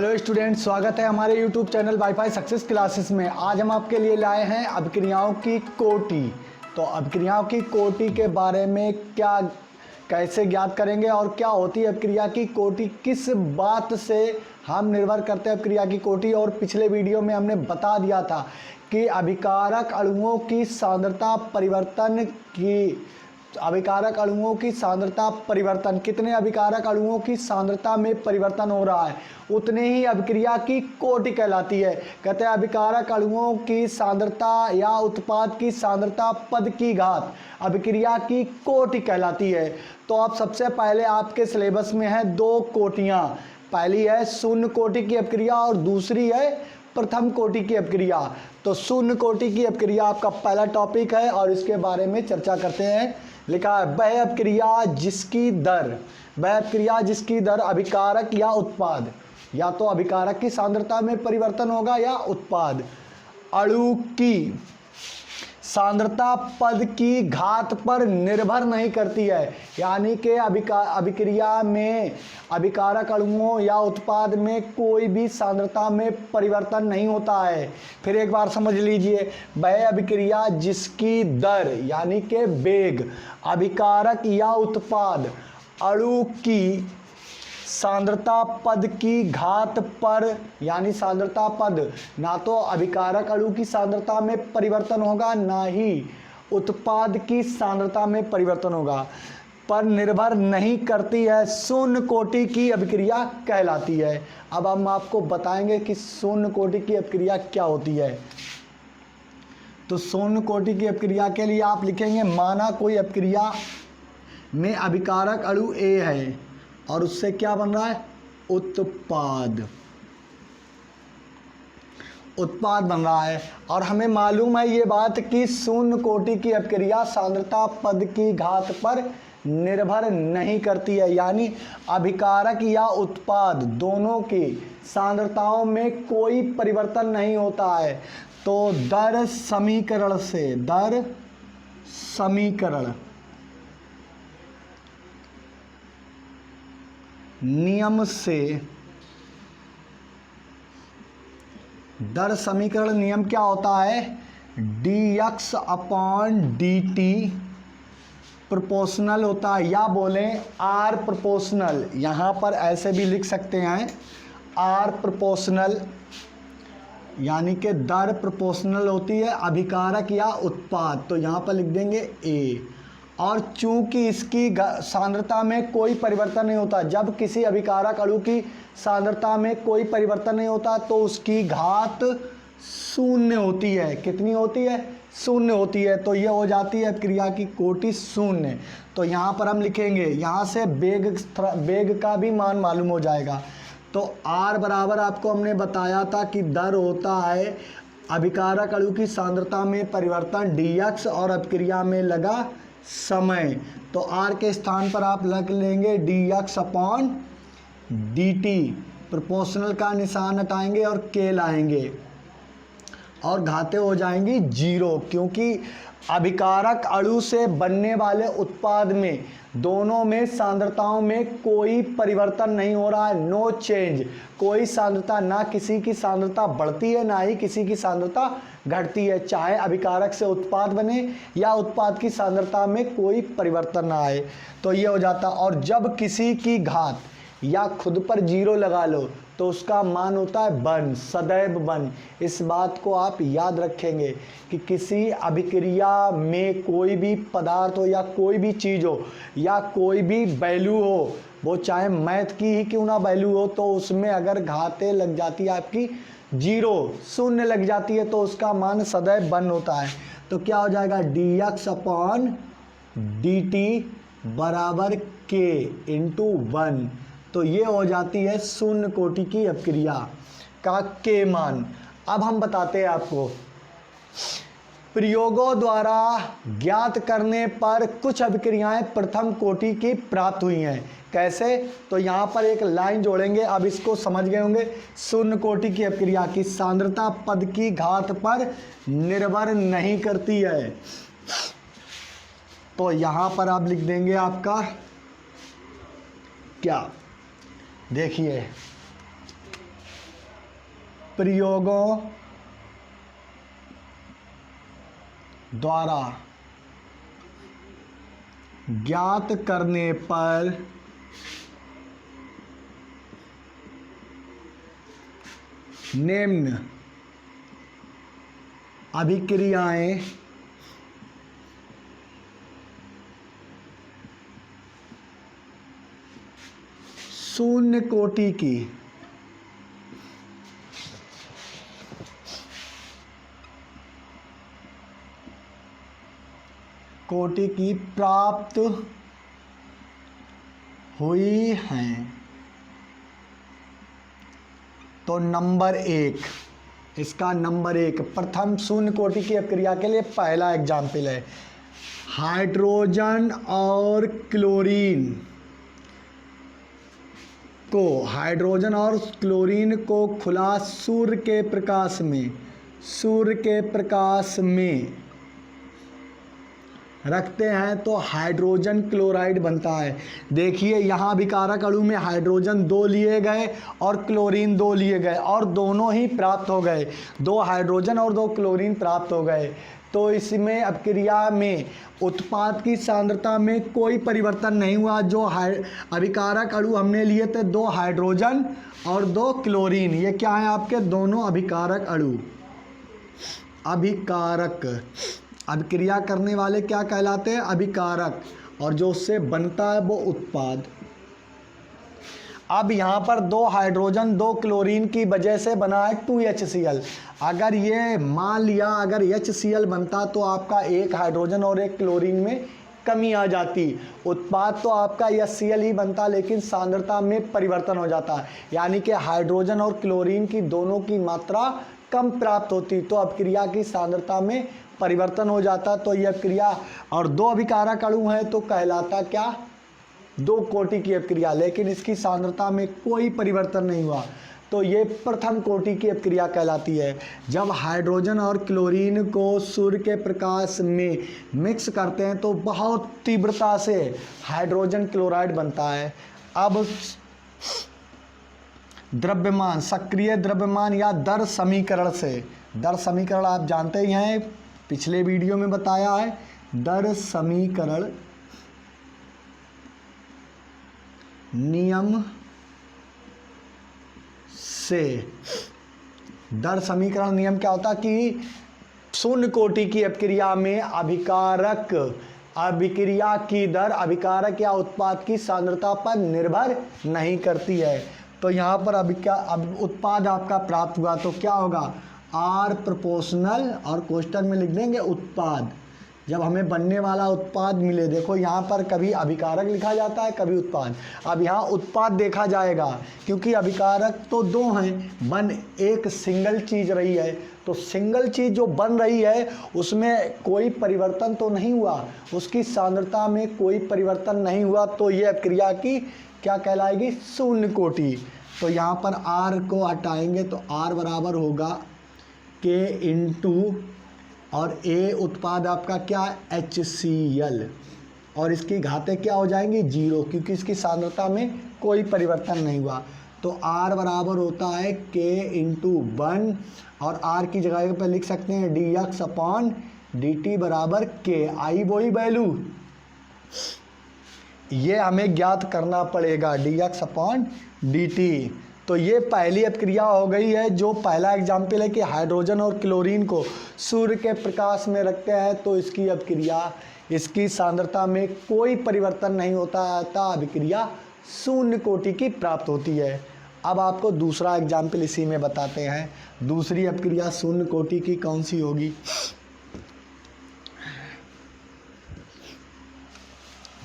Hello student, स्वागत है हमारे YouTube channel wifi success classes में। आज हम आपके लिए लाए हैं अभिक्रियाओं की कोटि। तो अभिक्रियाओं की कोटि के बारे में कैसे ज्ञात करेंगे और क्या होती है अभिक्रिया की कोटि, किस बात से हम निर्भर करते हैं अभिक्रिया की कोटि। और पिछले वीडियो में हमने बता दिया था कि अभिकारक अणुओं की सांद्रता परिवर्तन कितने अभिकारक अणुओं की सांद्रता में परिवर्तन हो रहा है उतने ही अभिक्रिया की कोटि कहलाती है। कहते हैं अभिकारक अणुओं की सांद्रता या उत्पाद की सांद्रता पद की घात अभिक्रिया की कोटि कहलाती है। तो अब सबसे पहले आपके सिलेबस में है दो कोटियां, पहली है शून्य कोटि की अभिक्रिया और दूसरी है प्रथम कोटि की अभिक्रिया। तो शून्य कोटि की अभिक्रिया आपका पहला टॉपिक है और इसके बारे में चर्चा करते हैं। लिखा है वह अभिक्रिया जिसकी दर अभिकारक या उत्पाद, या तो अभिकारक की सांद्रता में परिवर्तन होगा या उत्पाद अणु की सांद्रता पद की घात पर निर्भर नहीं करती है। यानी कि अभिक्रिया में अभिकारक अणुओं या उत्पाद में कोई भी सांद्रता में परिवर्तन नहीं होता है। फिर एक बार समझ लीजिए, वह अभिक्रिया जिसकी दर यानी कि वेग अभिकारक या उत्पाद अणु की सांद्रता पद की घात पर, यानी सांद्रता पद ना तो अभिकारक अणु की सांद्रता में परिवर्तन होगा ना ही उत्पाद की सांद्रता में परिवर्तन होगा, पर निर्भर नहीं करती है, शून्य कोटि की अभिक्रिया कहलाती है। अब हम आपको बताएंगे कि शून्य कोटि की अभिक्रिया क्या होती है। तो शून्य कोटि की अभिक्रिया के लिए आप लिखेंगे, माना कोई अभिक्रिया में अभिकारक अणु A है और उससे क्या बन रहा है, उत्पाद बन रहा है। और हमें मालूम है ये बात कि शून्य कोटि की अभिक्रिया सांद्रता पद की घात पर निर्भर नहीं करती है, यानी अभिकारक या उत्पाद दोनों की सांद्रताओं में कोई परिवर्तन नहीं होता है। तो दर समीकरण नियम से, दर समीकरण नियम क्या होता है, dx/dt प्रोपोर्शनल होता है, या बोलें R प्रोपोर्शनल, यहाँ पर ऐसे भी लिख सकते हैं R प्रोपोर्शनल, यानी कि दर प्रोपोर्शनल होती है अभिकारक या उत्पाद, तो यहाँ पर लिख देंगे A। और चूंकि इसकी सांद्रता में कोई परिवर्तन नहीं होता, जब किसी अभिकारक अणु की सांद्रता में कोई परिवर्तन नहीं होता तो उसकी घात शून्य होती है। कितनी होती है, शून्य होती है। तो ये हो जाती है अभिक्रिया की कोटि शून्य। तो यहाँ पर हम लिखेंगे, यहाँ से वेग का भी मान मालूम हो जाएगा। तो R बराबर आपको हमने बताया था कि दर होता है अभिकारक अणु की सांद्रता में परिवर्तन dx और अभिक्रिया में लगा समय। तो R के स्थान पर आप लग लेंगे dx/dt, प्रोपोर्शनल का निशान हटाएंगे और K लाएंगे और घातें हो जाएंगी 0, क्योंकि अभिकारक अणु से बनने वाले उत्पाद में दोनों में सांद्रताओं में कोई परिवर्तन नहीं हो रहा है, नो चेंज। कोई सांद्रता, ना किसी की सांद्रता बढ़ती है ना ही किसी की सांद्रता घटती है, चाहे अभिकारक से उत्पाद बने या उत्पाद की सांद्रता में कोई परिवर्तन ना आए। तो ये हो जाता। और जब किसी की घात या खुद पर 0 लगा लो तो उसका मान होता है 1, सदैव 1। इस बात को आप याद रखेंगे कि किसी अभिक्रिया में कोई भी पदार्थ हो या कोई भी चीज़ हो या कोई भी वैल्यू हो, वो चाहे मैथ की ही क्यों ना वैल्यू हो, तो उसमें अगर घातें लग जाती है आपकी 0, शून्य लग जाती है, तो उसका मान सदैव 1 होता है। तो क्या हो जाएगा, dx/dt बराबर K × 1। तो ये हो जाती है शून्य कोटि की अभिक्रिया का K मान। अब हम बताते हैं आपको, प्रयोगों द्वारा ज्ञात करने पर कुछ अभिक्रियाएं प्रथम कोटि की प्राप्त हुई हैं। कैसे, तो यहाँ पर एक लाइन जोड़ेंगे। अब इसको समझ गए होंगे, शून्य कोटि की अभिक्रिया की सांद्रता पद की घात पर निर्भर नहीं करती है। तो यहाँ पर आप लिख देंगे आपका क्या, देखिए प्रयोगों द्वारा ज्ञात करने पर निम्न अभिक्रियाएं शून्य कोटि की प्राप्त हुई हैं। तो नंबर 1, इसका नंबर 1 प्रथम शून्य कोटि की अभिक्रिया के लिए पहला एग्जाम्पल है। हाइड्रोजन और क्लोरीन को खुला सूर्य के प्रकाश में रखते हैं तो हाइड्रोजन क्लोराइड बनता है। देखिए यहाँ अभिकारक अणु में हाइड्रोजन 2 लिए गए और क्लोरीन 2 लिए गए और दोनों ही प्राप्त हो गए, 2 हाइड्रोजन और 2 क्लोरीन प्राप्त हो गए। तो इसमें अभिक्रिया में उत्पाद की सांद्रता में कोई परिवर्तन नहीं हुआ। जो अभिकारक अणु हमने लिए थे 2 हाइड्रोजन और 2 क्लोरीन, ये क्या है आपके दोनों अभिकारक अणु। अभिकारक अभिक्रिया करने वाले क्या कहलाते हैं? अभिकारक, और जो उससे बनता है वो उत्पाद। अब यहाँ पर 2 हाइड्रोजन 2 क्लोरीन की वजह से बना है 2HCl। अगर ये मान लिया अगर HCl बनता तो आपका 1 हाइड्रोजन और 1 क्लोरीन में कमी आ जाती, उत्पाद तो आपका HCl ही बनता, लेकिन सांद्रता में परिवर्तन हो जाता, यानी कि हाइड्रोजन और क्लोरीन की दोनों की मात्रा कम प्राप्त होती, तो अभिक्रिया की सांद्रता में परिवर्तन हो जाता। तो यह अभिक्रिया और 2 अभिकारक अणु है तो कहलाता क्या? 2 कोटि की अभिक्रिया, लेकिन इसकी सांद्रता में कोई परिवर्तन नहीं हुआ, तो ये प्रथम कोटि की अभिक्रिया कहलाती है। जब हाइड्रोजन और क्लोरीन को सूर्य के प्रकाश में मिक्स करते हैं तो बहुत तीव्रता से हाइड्रोजन क्लोराइड बनता है। अब द्रव्यमान, सक्रिय द्रव्यमान या दर समीकरण से, दर समीकरण आप जानते ही हैं, पिछले वीडियो में बताया है। दर समीकरण नियम से, दर समीकरण नियम क्या होता कि शून्य कोटि की अभिक्रिया में अभिक्रिया की दर अभिकारक या उत्पाद की सांद्रता पर निर्भर नहीं करती है। तो यहाँ पर उत्पाद आपका प्राप्त हुआ तो क्या होगा? R प्रोपोर्शनल, और क्वेश्चन में लिख देंगे उत्पाद। जब हमें बनने वाला उत्पाद मिले, देखो यहाँ पर कभी अभिकारक लिखा जाता है कभी उत्पाद, अब यहाँ उत्पाद देखा जाएगा क्योंकि अभिकारक तो 2 हैं, बन एक सिंगल चीज़ रही है, तो सिंगल चीज़ जो बन रही है उसमें कोई परिवर्तन तो नहीं हुआ, उसकी सांद्रता में कोई परिवर्तन नहीं हुआ, तो ये अभिक्रिया की क्या कहलाएगी? शून्य कोटि। तो यहाँ पर R को हटाएंगे तो R बराबर होगा K इंटू, और A उत्पाद आपका क्या है? HCl, और इसकी घातें क्या हो जाएंगी? 0, क्योंकि इसकी सांद्रता में कोई परिवर्तन नहीं हुआ। तो R बराबर होता है K इंटू 1, और R की जगह पर लिख सकते हैं dx/dt बराबर K। आई वही वैल्यू, ये हमें ज्ञात करना पड़ेगा, dx/dt। तो ये पहली अभिक्रिया हो गई है, जो पहला एग्जाम्पल है कि हाइड्रोजन और क्लोरीन को सूर्य के प्रकाश में रखते हैं तो इसकी अभिक्रिया, इसकी सांद्रता में कोई परिवर्तन नहीं होता है, अतः अभिक्रिया शून्य कोटि की प्राप्त होती है। अब आपको दूसरा एग्जाम्पल इसी में बताते हैं, दूसरी अभिक्रिया शून्य कोटि की कौन सी होगी।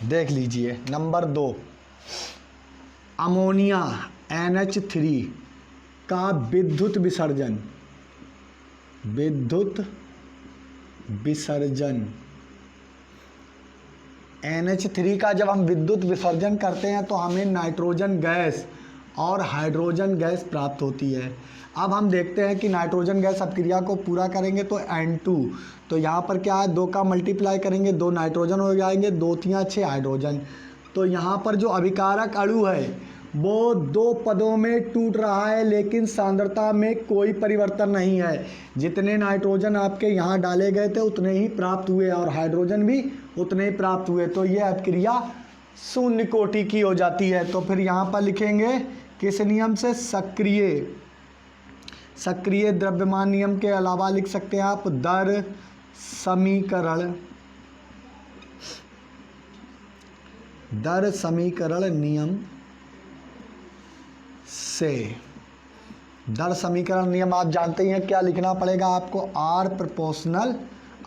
देख लीजिए, नंबर 2, अमोनिया NH3 का विद्युत विसर्जन NH3 का जब हम विद्युत विसर्जन करते हैं तो हमें नाइट्रोजन गैस और हाइड्रोजन गैस प्राप्त होती है। अब हम देखते हैं कि नाइट्रोजन गैस अभिक्रिया को पूरा करेंगे तो N2, तो यहाँ पर क्या है, 2 का मल्टीप्लाई करेंगे 2 नाइट्रोजन हो जाएंगे, 2 × 3 = 6 हाइड्रोजन। तो यहाँ पर जो अभिकारक अणु है वो दो पदों में टूट रहा है लेकिन सांद्रता में कोई परिवर्तन नहीं है। जितने नाइट्रोजन आपके यहाँ डाले गए थे उतने ही प्राप्त हुए और हाइड्रोजन भी उतने ही प्राप्त हुए, तो ये अभिक्रिया शून्य कोटि की हो जाती है। तो फिर यहाँ पर लिखेंगे किस नियम से, सक्रिय द्रव्यमान नियम के अलावा लिख सकते हैं आप दर समीकरण नियम से। दर समीकरण नियम आप जानते ही हैं, क्या लिखना पड़ेगा आपको, आर प्रोपोर्शनल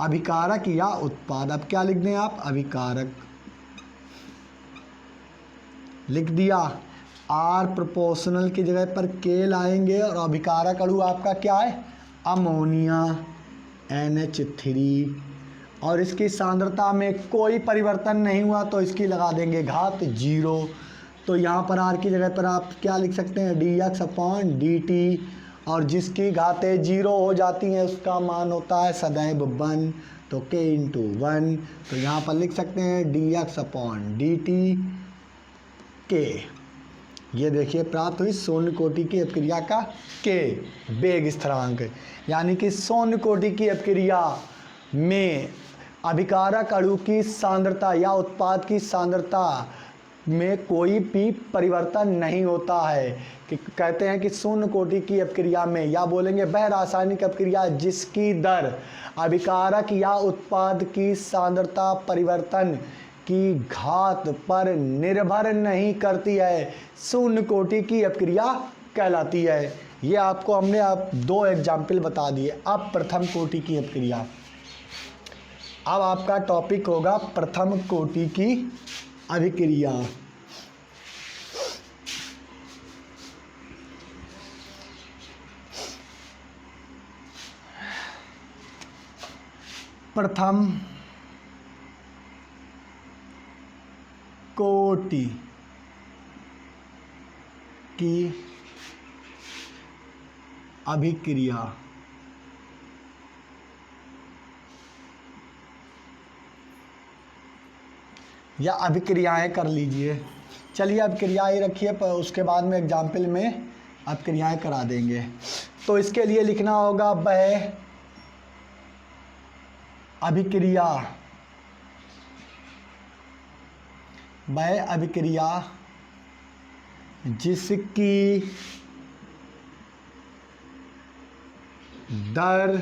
अभिकारक या उत्पाद। अब क्या लिख दें आप, अभिकारक लिख दिया, आर प्रोपोर्शनल की जगह पर के लाएंगे और अभिकारक अणु आपका क्या है, अमोनिया NH3, और इसकी सांद्रता में कोई परिवर्तन नहीं हुआ तो इसकी लगा देंगे घात 0। तो यहाँ पर आर की जगह पर आप क्या लिख सकते हैं, dx/dt, और जिसकी घातें 0 हो जाती हैं उसका मान होता है सदैव 1, तो k × 1। तो यहाँ पर लिख सकते हैं dx/dt k। ये देखिए प्राप्त हुई शून्य कोटि की अपक्रिया का k वेग स्थिरांक, यानी कि शून्य कोटि की अपक्रिया में अभिकारक अणु की सांद्रता या उत्पाद की सांद्रता में कोई भी परिवर्तन नहीं होता है। कि कहते हैं कि शून्य कोटि की अपक्रिया में, या बोलेंगे वह रासायनिक अपक्रिया जिसकी दर अभिकारक या उत्पाद की सांद्रता परिवर्तन की घात पर निर्भर नहीं करती है, शून्य कोटि की अपक्रिया कहलाती है। ये आपको हमने आप 2 एग्जाम्पल बता दिए। अब प्रथम कोटि की अपक्रिया, अब आपका टॉपिक होगा प्रथम कोटि की अभिक्रिया। प्रथम कोटि की अभिक्रिया या अभिक्रियाएं कर लीजिए। चलिए अभिक्रियाएं रखिए, पर उसके बाद में एग्जाम्पल में अभिक्रियाएं करा देंगे। तो इसके लिए लिखना होगा वह अभिक्रिया जिसकी दर,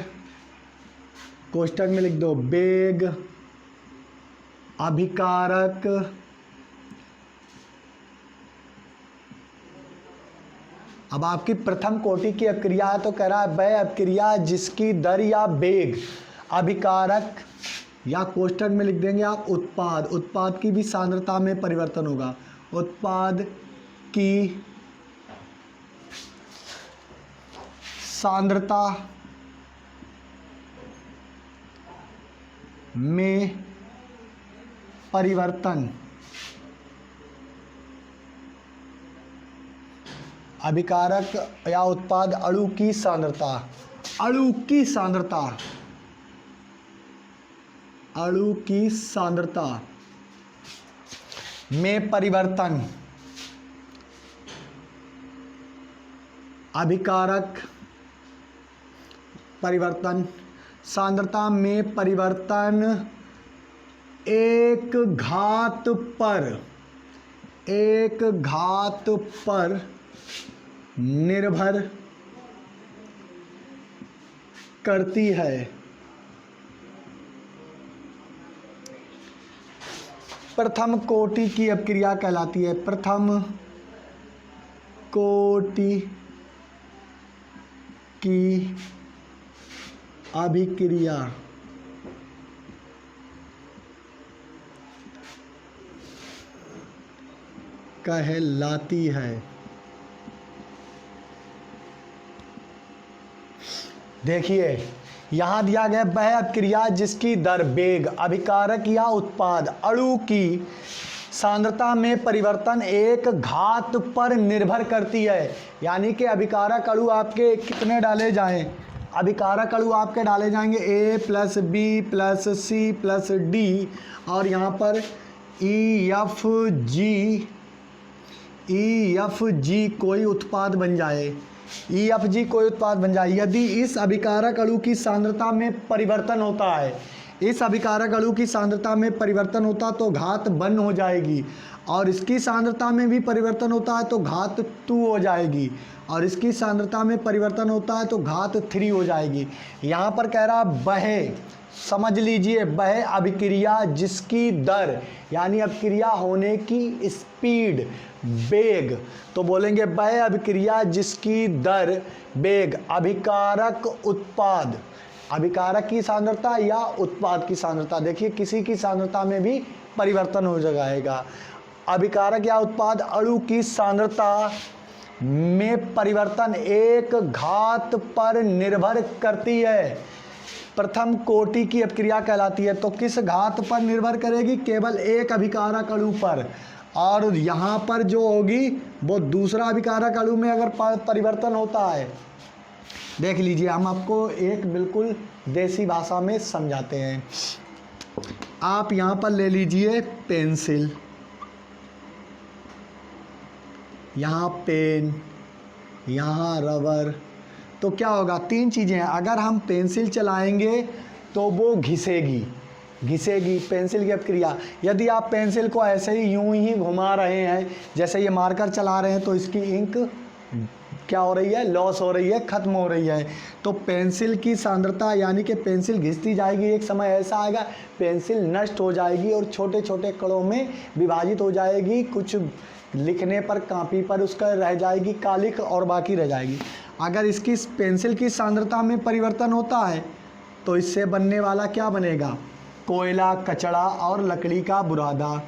कोष्ठक में लिख दो वेग, अभिकारक अब आपकी प्रथम कोटि की अपक्रिया है तो कह रहा है वह अपक्रिया जिसकी दर या वेग, अभिकारक या कोष्ठक में लिख देंगे आप उत्पाद की भी सांद्रता में परिवर्तन होगा, उत्पाद की सांद्रता में परिवर्तन अभिकारक या उत्पाद अणु की सांद्रता में परिवर्तन, अभिकारक परिवर्तन, सांद्रता में परिवर्तन एक घात पर निर्भर करती है। प्रथम कोटि की अपक्रिया कहलाती है, प्रथम कोटि की अभिक्रिया कहलाती है। देखिए यहाँ दिया गया वह अपक्रिया जिसकी दर, वेग, अभिकारक या उत्पाद अणु की सांद्रता में परिवर्तन एक घात पर निर्भर करती है। यानी कि अभिकारक अणु आपके कितने डाले जाएं, अभिकारक अणु आपके डाले जाएंगे A + B + C + D, और यहाँ पर E F G E F G कोई उत्पाद बन जाए, ई एफ जी कोई उत्पाद बन जाए, यदि इस अभिकारक अणु की सांद्रता में परिवर्तन होता है, इस अभिकारक अणु की सांद्रता में परिवर्तन होता तो घात 1 हो जाएगी, और इसकी सांद्रता में भी परिवर्तन होता है तो घात 2 हो जाएगी, और इसकी सांद्रता में परिवर्तन होता है तो घात 3 हो जाएगी। यहाँ पर कह रहा वह, समझ लीजिए, वह अभिक्रिया जिसकी दर, यानी अभिक्रिया होने की स्पीड, वेग, तो बोलेंगे वह अभिक्रिया जिसकी दर, वेग, अभिकारक उत्पाद, अभिकारक की सांद्रता या उत्पाद की सांद्रता, देखिए किसी की सांद्रता में भी परिवर्तन हो जाएगा। अभिकारक या उत्पाद अणु की सांद्रता में परिवर्तन एक घात पर निर्भर करती है, प्रथम कोटि की अपक्रिया कहलाती है। तो किस घात पर निर्भर करेगी? केवल एक अभिकारक अणु पर, और यहाँ पर जो होगी वो दूसरा अभिकारक अणु में अगर परिवर्तन होता है, देख लीजिए हम आपको एक बिल्कुल देसी भाषा में समझाते हैं। आप यहाँ पर ले लीजिए पेंसिल, यहाँ पेन, यहाँ रबर, तो क्या होगा? 3 चीज़ें हैं। अगर हम पेंसिल चलाएंगे तो वो घिसेगी, पेंसिल की अपक्रिया। यदि आप पेंसिल को ऐसे ही यूं ही घुमा रहे हैं, जैसे ये मार्कर चला रहे हैं, तो इसकी इंक क्या हो रही है? लॉस हो रही है, ख़त्म हो रही है। तो पेंसिल की सांद्रता, यानी कि पेंसिल घिसती जाएगी, एक समय ऐसा आएगा पेंसिल नष्ट हो जाएगी और छोटे छोटे कणों में विभाजित हो जाएगी, कुछ लिखने पर कापी पर उसका रह जाएगी कालिख और बाकी रह जाएगी। अगर इसकी पेंसिल की सांद्रता में परिवर्तन होता है तो इससे बनने वाला क्या बनेगा? कोयला, कचड़ा और लकड़ी का बुरादा,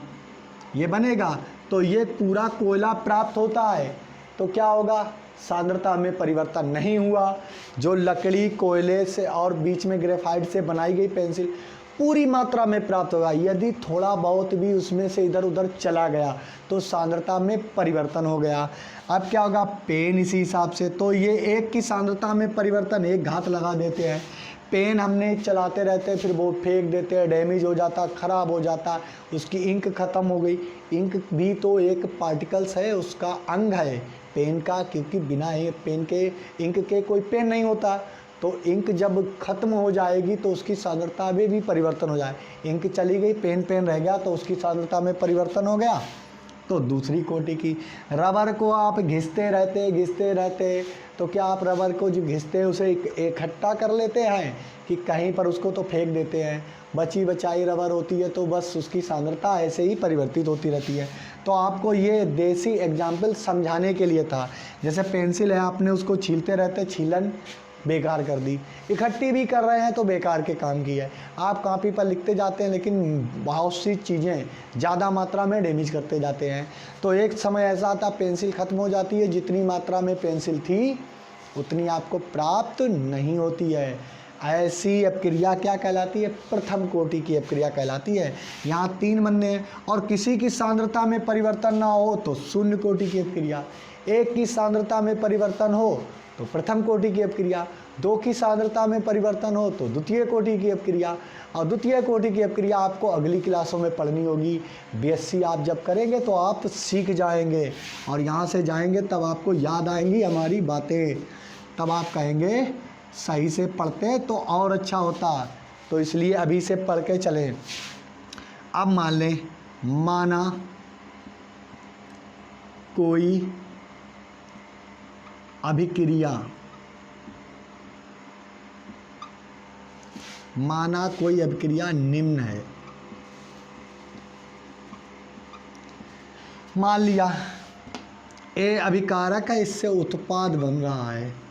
ये बनेगा। तो ये पूरा कोयला प्राप्त होता है तो क्या होगा? सांद्रता में परिवर्तन नहीं हुआ। जो लकड़ी, कोयले से और बीच में ग्रेफाइट से बनाई गई पेंसिल पूरी मात्रा में प्राप्त होगा। यदि थोड़ा बहुत भी उसमें से इधर उधर चला गया तो सांद्रता में परिवर्तन हो गया। अब क्या होगा? पेन इसी हिसाब से, तो ये एक की सांद्रता में परिवर्तन, एक घात लगा देते हैं। पेन हमने चलाते रहते, फिर वो फेंक देते हैं, डैमेज हो जाता, ख़राब हो जाता, उसकी इंक ख़त्म हो गई। इंक भी तो एक पार्टिकल्स है, उसका अंग है पेन का, क्योंकि बिना पेन के, इंक के कोई पेन नहीं होता। तो इंक जब ख़त्म हो जाएगी तो उसकी सांद्रता में भी परिवर्तन हो जाए। इंक चली गई, पेन रह गया, तो उसकी सांद्रता में परिवर्तन हो गया। तो दूसरी कोटि की रबर को आप घिसते रहते, तो क्या आप रबर को जो घिसते हैं उसे इकट्ठा कर लेते हैं कि कहीं पर उसको तो फेंक देते हैं? बची बचाई रबर होती है, तो बस उसकी सांद्रता ऐसे ही परिवर्तित होती रहती है। तो आपको ये देसी एग्जाम्पल समझाने के लिए था। जैसे पेंसिल है, आपने उसको छीलते रहते, छीलन बेकार कर दी, इकट्ठी भी कर रहे हैं तो बेकार के काम की है। आप कॉपी पर लिखते जाते हैं लेकिन बहुत सी चीज़ें ज़्यादा मात्रा में डैमेज करते जाते हैं। तो एक समय ऐसा आता पेंसिल ख़त्म हो जाती है, जितनी मात्रा में पेंसिल थी उतनी आपको प्राप्त नहीं होती है। ऐसी अपक्रिया क्या कहलाती है? प्रथम कोटि की अपक्रिया कहलाती है। यहाँ 3 बनने हैं, और किसी की सांद्रता में परिवर्तन ना हो तो शून्य कोटि की अपक्रिया, एक की सांद्रता में परिवर्तन हो तो प्रथम कोटि की अपक्रिया, 2 की सांद्रता में परिवर्तन हो तो द्वितीय कोटि की अपक्रिया, और द्वितीय कोटि की अपक्रिया आपको अगली क्लासों में पढ़नी होगी। बीएससी आप जब करेंगे तो आप सीख जाएंगे, और यहाँ से जाएंगे तब आपको याद आएंगी हमारी बातें, तब आप कहेंगे सही से पढ़ते तो और अच्छा होता। तो इसलिए अभी से पढ़ के चलें। अब मान लें, माना कोई अभिक्रिया, माना कोई अभिक्रिया निम्न है। मान लिया ए अभिकारक है, इससे उत्पाद बन रहा है,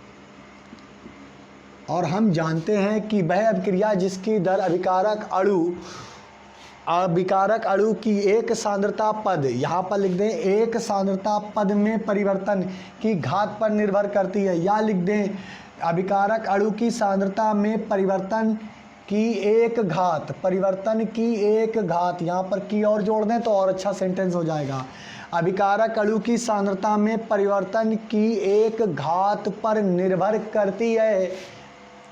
और हम जानते हैं कि वह अभिक्रिया जिसकी दर अभिकारक अणु की एक सांद्रता पद, यहाँ पर लिख दें एक सांद्रता पद में परिवर्तन की घात पर निर्भर करती है, या लिख दें अभिकारक अणु की सांद्रता में परिवर्तन की एक घात, यहाँ पर की और जोड़ दें तो और अच्छा सेंटेंस हो जाएगा। अभिकारक अणु की सांद्रता में परिवर्तन की एक घात पर निर्भर करती है,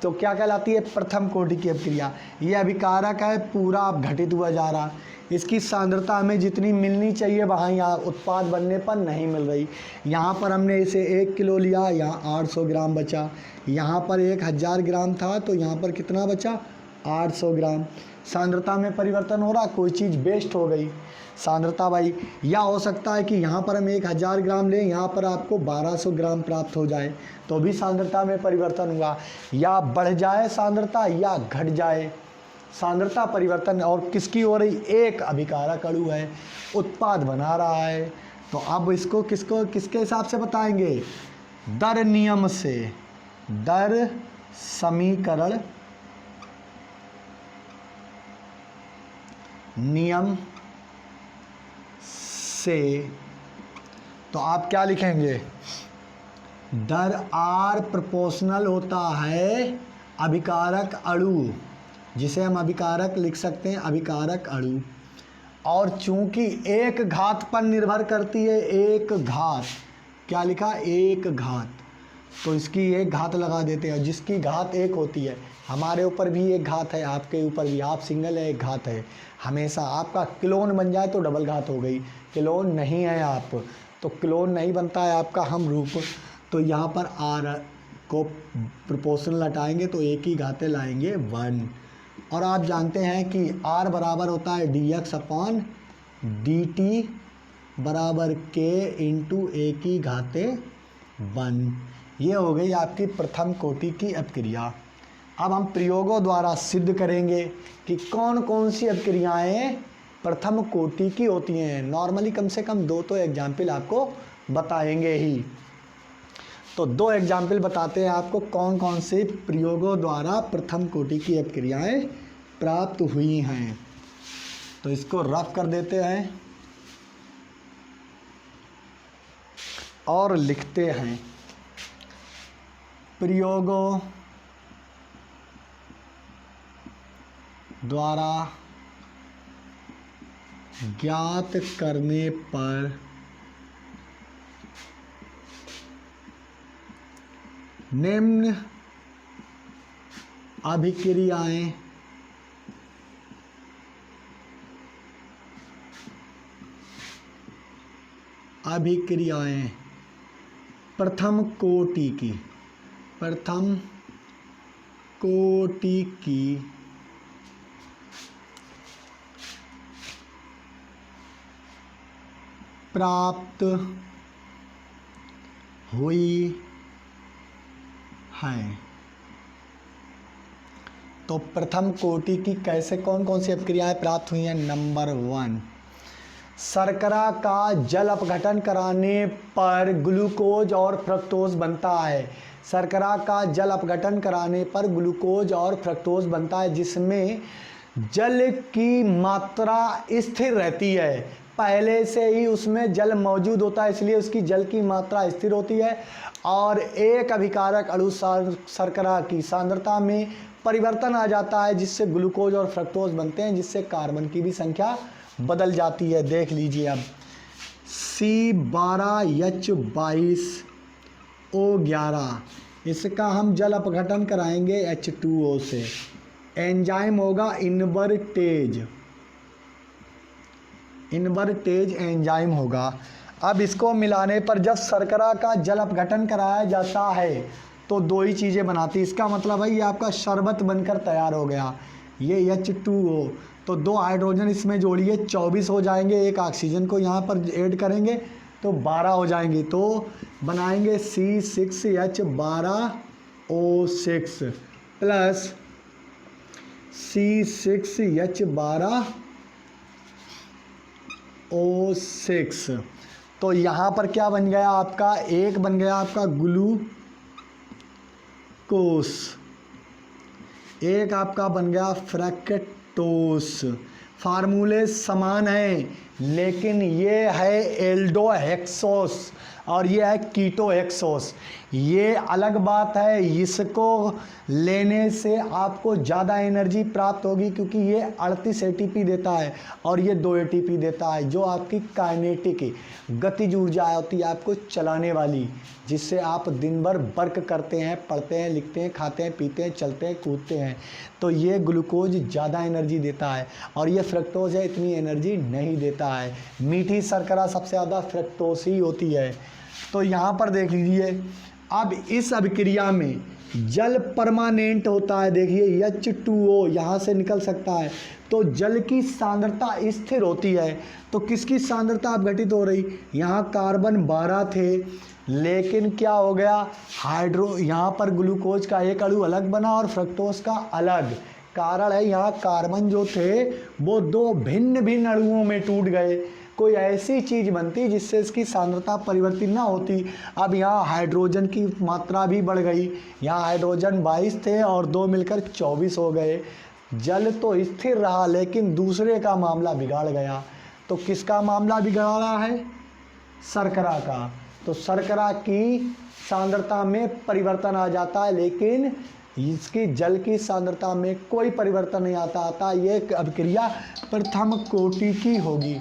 तो क्या कहलाती है? प्रथम कोटि की अपक्रिया। ये अभिकारक है, पूरा घटित हुआ जा रहा, इसकी सांद्रता हमें जितनी मिलनी चाहिए वहाँ यहाँ उत्पाद बनने पर नहीं मिल रही। यहाँ पर हमने इसे 1 किलो लिया, यहाँ 800 ग्राम बचा। यहाँ पर 1000 ग्राम था तो यहाँ पर कितना बचा, 800 ग्राम। सांद्रता में परिवर्तन हो रहा, कोई चीज़ वेस्ट हो गई सांद्रता भाई। या हो सकता है कि यहाँ पर हम 1000 ग्राम लें, यहाँ पर आपको 1200 ग्राम प्राप्त हो जाए, तो भी सांद्रता में परिवर्तन हुआ। या बढ़ जाए सांद्रता या घट जाए सांद्रता परिवर्तन, और किसकी हो रही, एक अभिकारक अणु है, उत्पाद बना रहा है। तो अब इसको किसके हिसाब से बताएंगे, दर नियम से, दर समीकरण नियम से। तो आप क्या लिखेंगे, दर आर प्रोपोर्शनल होता है अभिकारक अणु, जिसे हम अभिकारक लिख सकते हैं, अभिकारक अणु। और चूंकि एक घात पर निर्भर करती है, एक घात, क्या लिखा, एक घात, तो इसकी एक घात लगा देते हैं, जिसकी घात एक होती है। हमारे ऊपर भी एक घात है, आपके ऊपर भी, आप सिंगल है, एक घात है। हमेशा आपका क्लोन बन जाए तो डबल घात हो गई, क्लोन नहीं है आप, तो क्लोन नहीं बनता है आपका हम रूप, तो यहाँ पर आर को प्रोपोर्शनल हटाएंगे तो एक ही घाते लाएंगे 1। और आप जानते हैं कि r बराबर होता है dx अपॉन dt बराबर k इंटू ए की घाते 1। ये हो गई आपकी प्रथम कोटि की अपक्रिया। अब हम प्रयोगों द्वारा सिद्ध करेंगे कि कौन कौन सी अपक्रियाएं प्रथम कोटि की होती हैं। नॉर्मली कम से कम 2 तो एग्जाम्पल आपको बताएंगे ही, तो 2 एग्जाम्पल बताते हैं आपको कौन कौन से प्रयोगों द्वारा प्रथम कोटि की अपक्रियाएं प्राप्त हुई हैं। तो इसको रफ कर देते हैं और लिखते हैं, प्रयोगों द्वारा ज्ञात करने पर निम्न अभिक्रियाएं प्रथम कोटि की प्राप्त हुई है। तो प्रथम कोटि की कैसे कौन कौन सी अपक्रियाएं प्राप्त हुई हैं। नंबर 1, शर्करा का जल अपघटन कराने पर ग्लूकोज और फ्रक्टोज बनता है। शर्करा का जल अपघटन कराने पर ग्लूकोज और फ्रक्टोज बनता है, जिसमें जल की मात्रा स्थिर रहती है। पहले से ही उसमें जल मौजूद होता है, इसलिए उसकी जल की मात्रा स्थिर होती है। और एक अभिकारक अणु शर्करा की सांद्रता में परिवर्तन आ जाता है, जिससे ग्लूकोज और फ्रक्टोज बनते हैं, जिससे कार्बन की भी संख्या बदल जाती है। देख लीजिए अब C12H22O11, इसका हम जल अपघटन कराएंगे H2O से। एंजाइम होगा इनवर्टेज एंजाइम होगा। अब इसको मिलाने पर जब शर्करा का जल अपघटन कराया जाता है तो 2 ही चीज़ें बनाती। इसका मतलब है ये आपका शरबत बनकर तैयार हो गया, ये H2O। तो 2 हाइड्रोजन इसमें जोड़िए 24 हो जाएंगे, एक ऑक्सीजन को यहाँ पर ऐड करेंगे तो 12 हो जाएंगे। तो बनाएंगे C6H12O6 प्लस C6H12O6। तो यहाँ पर क्या बन गया आपका, एक बन गया आपका ग्लूकोस, एक आपका बन गया फ्रक्टोस। फार्मूले समान हैं, लेकिन ये है एल्डोहेक्सोस और ये है कीटोहेक्सोस। ये अलग बात है, इसको लेने से आपको ज़्यादा एनर्जी प्राप्त होगी क्योंकि ये 38 एटीपी देता है और ये 2 एटीपी देता है, जो आपकी काइनेटिक गतिज ऊर्जा होती है आपको चलाने वाली, जिससे आप दिन भर वर्क करते हैं, पढ़ते हैं, लिखते हैं, खाते हैं, पीते हैं, चलते हैं, कूदते हैं। तो ये ग्लूकोज ज़्यादा एनर्जी देता है और ये फ्रक्टोज है इतनी एनर्जी नहीं देता है। मीठी शर्करा सबसे ज़्यादा फ्रक्टोज ही होती है। तो यहाँ पर देख लीजिए, अब इस अभिक्रिया में जल परमानेंट होता है। देखिए H2O यहाँ से निकल सकता है, तो जल की सांद्रता स्थिर होती है। तो किसकी सांद्रता अब घटित हो रही, यहाँ कार्बन 12 थे, लेकिन क्या हो गया, यहाँ पर ग्लूकोज का एक अणु अलग बना और फ्रक्टोज का अलग। कारण है यहाँ कार्बन जो थे वो 2 भिन्न भिन्न अणुओं में टूट गए। कोई ऐसी चीज़ बनती जिससे इसकी सांद्रता परिवर्तित ना होती। अब यहाँ हाइड्रोजन की मात्रा भी बढ़ गई, यहाँ हाइड्रोजन 22 थे और 2 मिलकर 24 हो गए। जल तो स्थिर रहा लेकिन दूसरे का मामला बिगाड़ गया। तो किसका मामला बिगड़ा है, शर्करा का। तो शर्करा की सांद्रता में परिवर्तन आ जाता है, लेकिन इसकी जल की सांद्रता में कोई परिवर्तन नहीं आता। ये अभिक्रिया प्रथम कोटि की होगी।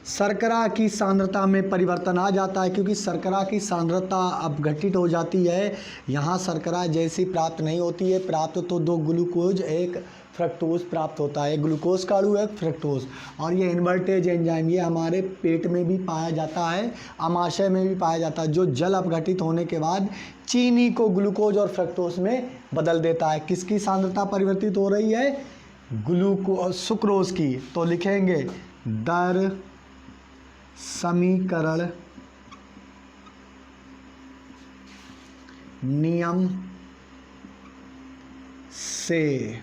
शर्करा की सांद्रता में परिवर्तन आ जाता है क्योंकि शर्करा की सांद्रता अब घटित हो जाती है। यहाँ शर्करा जैसी प्राप्त नहीं होती है, प्राप्त तो 2 ग्लूकोज 1 फ्रक्टोज प्राप्त होता है। ग्लूकोज का अणु है फ्रक्टोज, और ये इन्वर्टेज एंजाइम ये हमारे पेट में भी पाया जाता है, आमाशय में भी पाया जाता है, जो जल अपघटित होने के बाद चीनी को ग्लूकोज और फ्रक्टोज में बदल देता है। किसकी सांद्रता परिवर्तित हो रही है, सुक्रोज की। तो लिखेंगे दर समीकरण नियम से,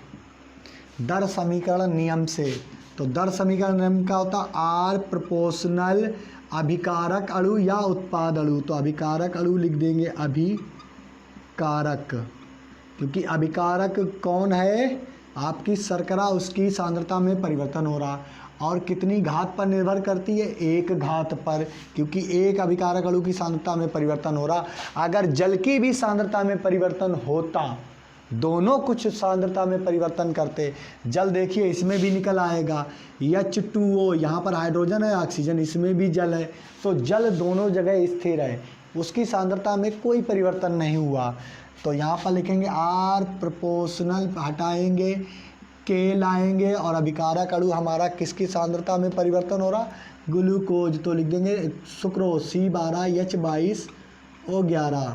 दर समीकरण नियम से। तो दर समीकरण नियम का होता आर प्रोपोर्शनल अभिकारक अणु या उत्पाद अणु। तो अभिकारक अणु लिख देंगे, अभिकारक, क्योंकि अभिकारक कौन है, आपकी शर्करा, उसकी सांद्रता में परिवर्तन हो रहा और कितनी घात पर निर्भर करती है, 1 घात पर, क्योंकि 1 अभिकारक अणु की सांद्रता में परिवर्तन हो रहा। अगर जल की भी सांद्रता में परिवर्तन होता, दोनों कुछ सांद्रता में परिवर्तन करते, जल देखिए इसमें भी निकल आएगा H2O, यहाँ पर हाइड्रोजन है, ऑक्सीजन, इसमें भी जल है, तो जल दोनों जगह स्थिर है, उसकी सांद्रता में कोई परिवर्तन नहीं हुआ। तो यहाँ पर लिखेंगे आर प्रोपोर्शनल, हटाएंगे के लाएंगे और अभिकारक अणु हमारा किसकी सांद्रता में परिवर्तन हो रहा, ग्लूकोज। तो लिख देंगे सुक्रोज C12 H22O11।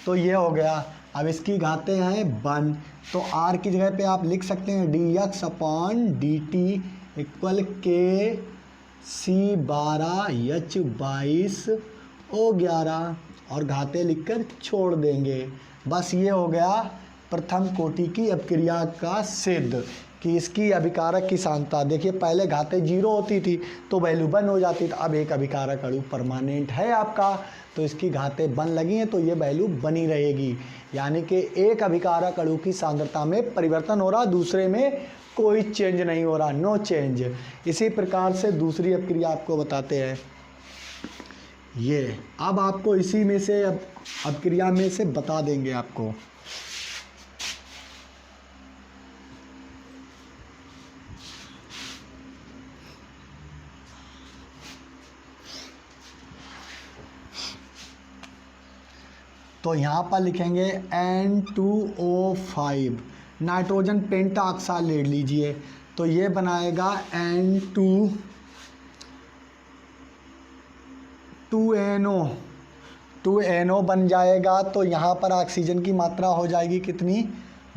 तो ये हो गया। अब इसकी घातें हैं 1, तो R की जगह पे आप लिख सकते हैं dx/dt इक्वल के C12 H22O11 और घातें लिखकर छोड़ देंगे। बस ये हो गया प्रथम कोटि की अभिक्रिया का सिद्ध कि इसकी अभिकारक की सांद्रता। देखिए पहले घातें 0 होती थी तो वैल्यू 1 हो जाती थी, अब एक अभिकारक अणु परमानेंट है आपका तो इसकी घातें 1 लगी हैं तो ये वैल्यू बनी रहेगी। यानी कि एक अभिकारक अणु की सांद्रता में परिवर्तन हो रहा, दूसरे में कोई चेंज नहीं हो रहा, नो चेंज। इसी प्रकार से दूसरी अभिक्रिया आपको बताते हैं। ये अब आपको इसी में से अभिक्रिया में से बता देंगे आपको। तो यहाँ पर लिखेंगे N2O5, नाइट्रोजन पेंटाऑक्साइड ले लीजिए, तो ये बनाएगा N2NO बन जाएगा। तो यहाँ पर ऑक्सीजन की मात्रा हो जाएगी कितनी,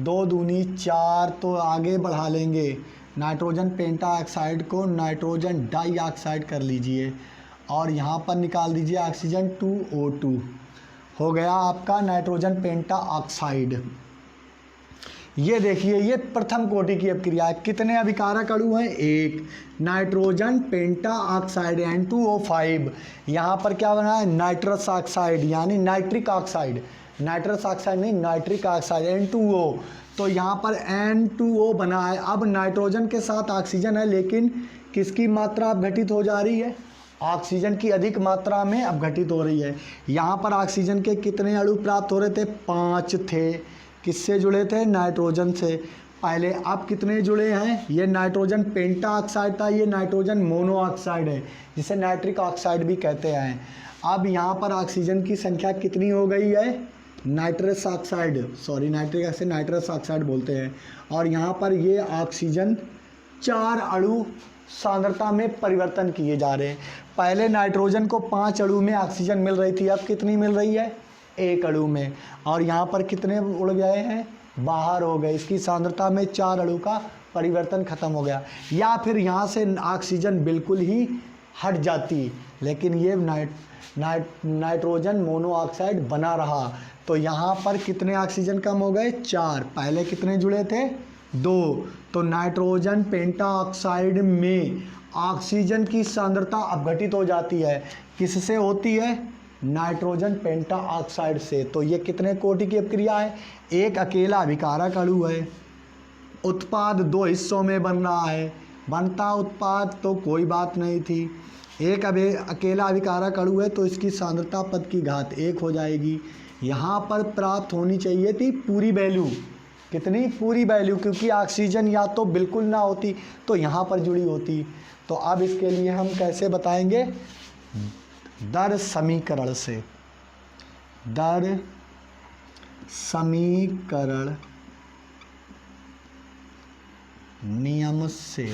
2 दूनी 4, तो आगे बढ़ा लेंगे नाइट्रोजन पेंटाऑक्साइड को नाइट्रोजन डाइऑक्साइड कर लीजिए और यहाँ पर निकाल दीजिए ऑक्सीजन 2O2, हो गया आपका नाइट्रोजन पेंटाऑक्साइड। ये देखिए ये प्रथम कोटि की अभिक्रिया है। कितने अभिकारक अणु हैं, 1, नाइट्रोजन पेंटाऑक्साइड N2O5। यहाँ पर क्या बना है, नाइट्रस ऑक्साइड यानी नाइट्रिक ऑक्साइड, नाइट्रस ऑक्साइड नहीं नाइट्रिक ऑक्साइड N2O। तो यहाँ पर N2O बना है। अब नाइट्रोजन के साथ ऑक्सीजन है लेकिन किसकी मात्रा अब घटित हो जा रही है, ऑक्सीजन की अधिक मात्रा में अपघटित हो रही है। यहाँ पर ऑक्सीजन के कितने अणु प्राप्त हो रहे थे? 5 थे। किससे जुड़े थे? नाइट्रोजन से। पहले अब कितने जुड़े हैं? ये नाइट्रोजन पेंटा ऑक्साइड था, ये नाइट्रोजन मोनो ऑक्साइड है, जिसे नाइट्रिक ऑक्साइड भी कहते हैं। अब यहाँ पर ऑक्सीजन की संख्या कितनी हो गई है? Nitrous oxide, sorry nitric oxide nitrous oxide बोलते हैं। और यहाँ पर ये ऑक्सीजन 4 अणु सांद्रता में परिवर्तन किए जा रहे हैं। पहले नाइट्रोजन को 5 अणु में ऑक्सीजन मिल रही थी, अब कितनी मिल रही है? 1 अणु में। और यहाँ पर कितने उड़ गए हैं? बाहर हो गए। इसकी सांद्रता में 4 अणु का परिवर्तन खत्म हो गया। या फिर यहाँ से ऑक्सीजन बिल्कुल ही हट जाती, लेकिन ये नाइट्रोजन मोनोऑक्साइड बना रहा। तो यहाँ पर कितने ऑक्सीजन कम हो गए? 4। पहले कितने जुड़े थे? 2। तो नाइट्रोजन पेंटाऑक्साइड में ऑक्सीजन की सांद्रता अपघटित हो जाती है। किससे होती है? नाइट्रोजन पेंटाऑक्साइड से। तो ये कितने कोटि की अपक्रिया है? एक अकेला अभिकारक अणु है, उत्पाद 2 हिस्सों में बन रहा है। बनता उत्पाद तो कोई बात नहीं थी, एक अकेला अभिकारक अणु है तो इसकी सांद्रता पद की घात 1 हो जाएगी। यहाँ पर प्राप्त होनी चाहिए थी पूरी वैल्यू। कितनी? पूरी वैल्यू, क्योंकि ऑक्सीजन या तो बिल्कुल ना होती तो यहाँ पर जुड़ी होती। तो अब इसके लिए हम कैसे बताएंगे? दर समीकरण से। दर समीकरण नियम से।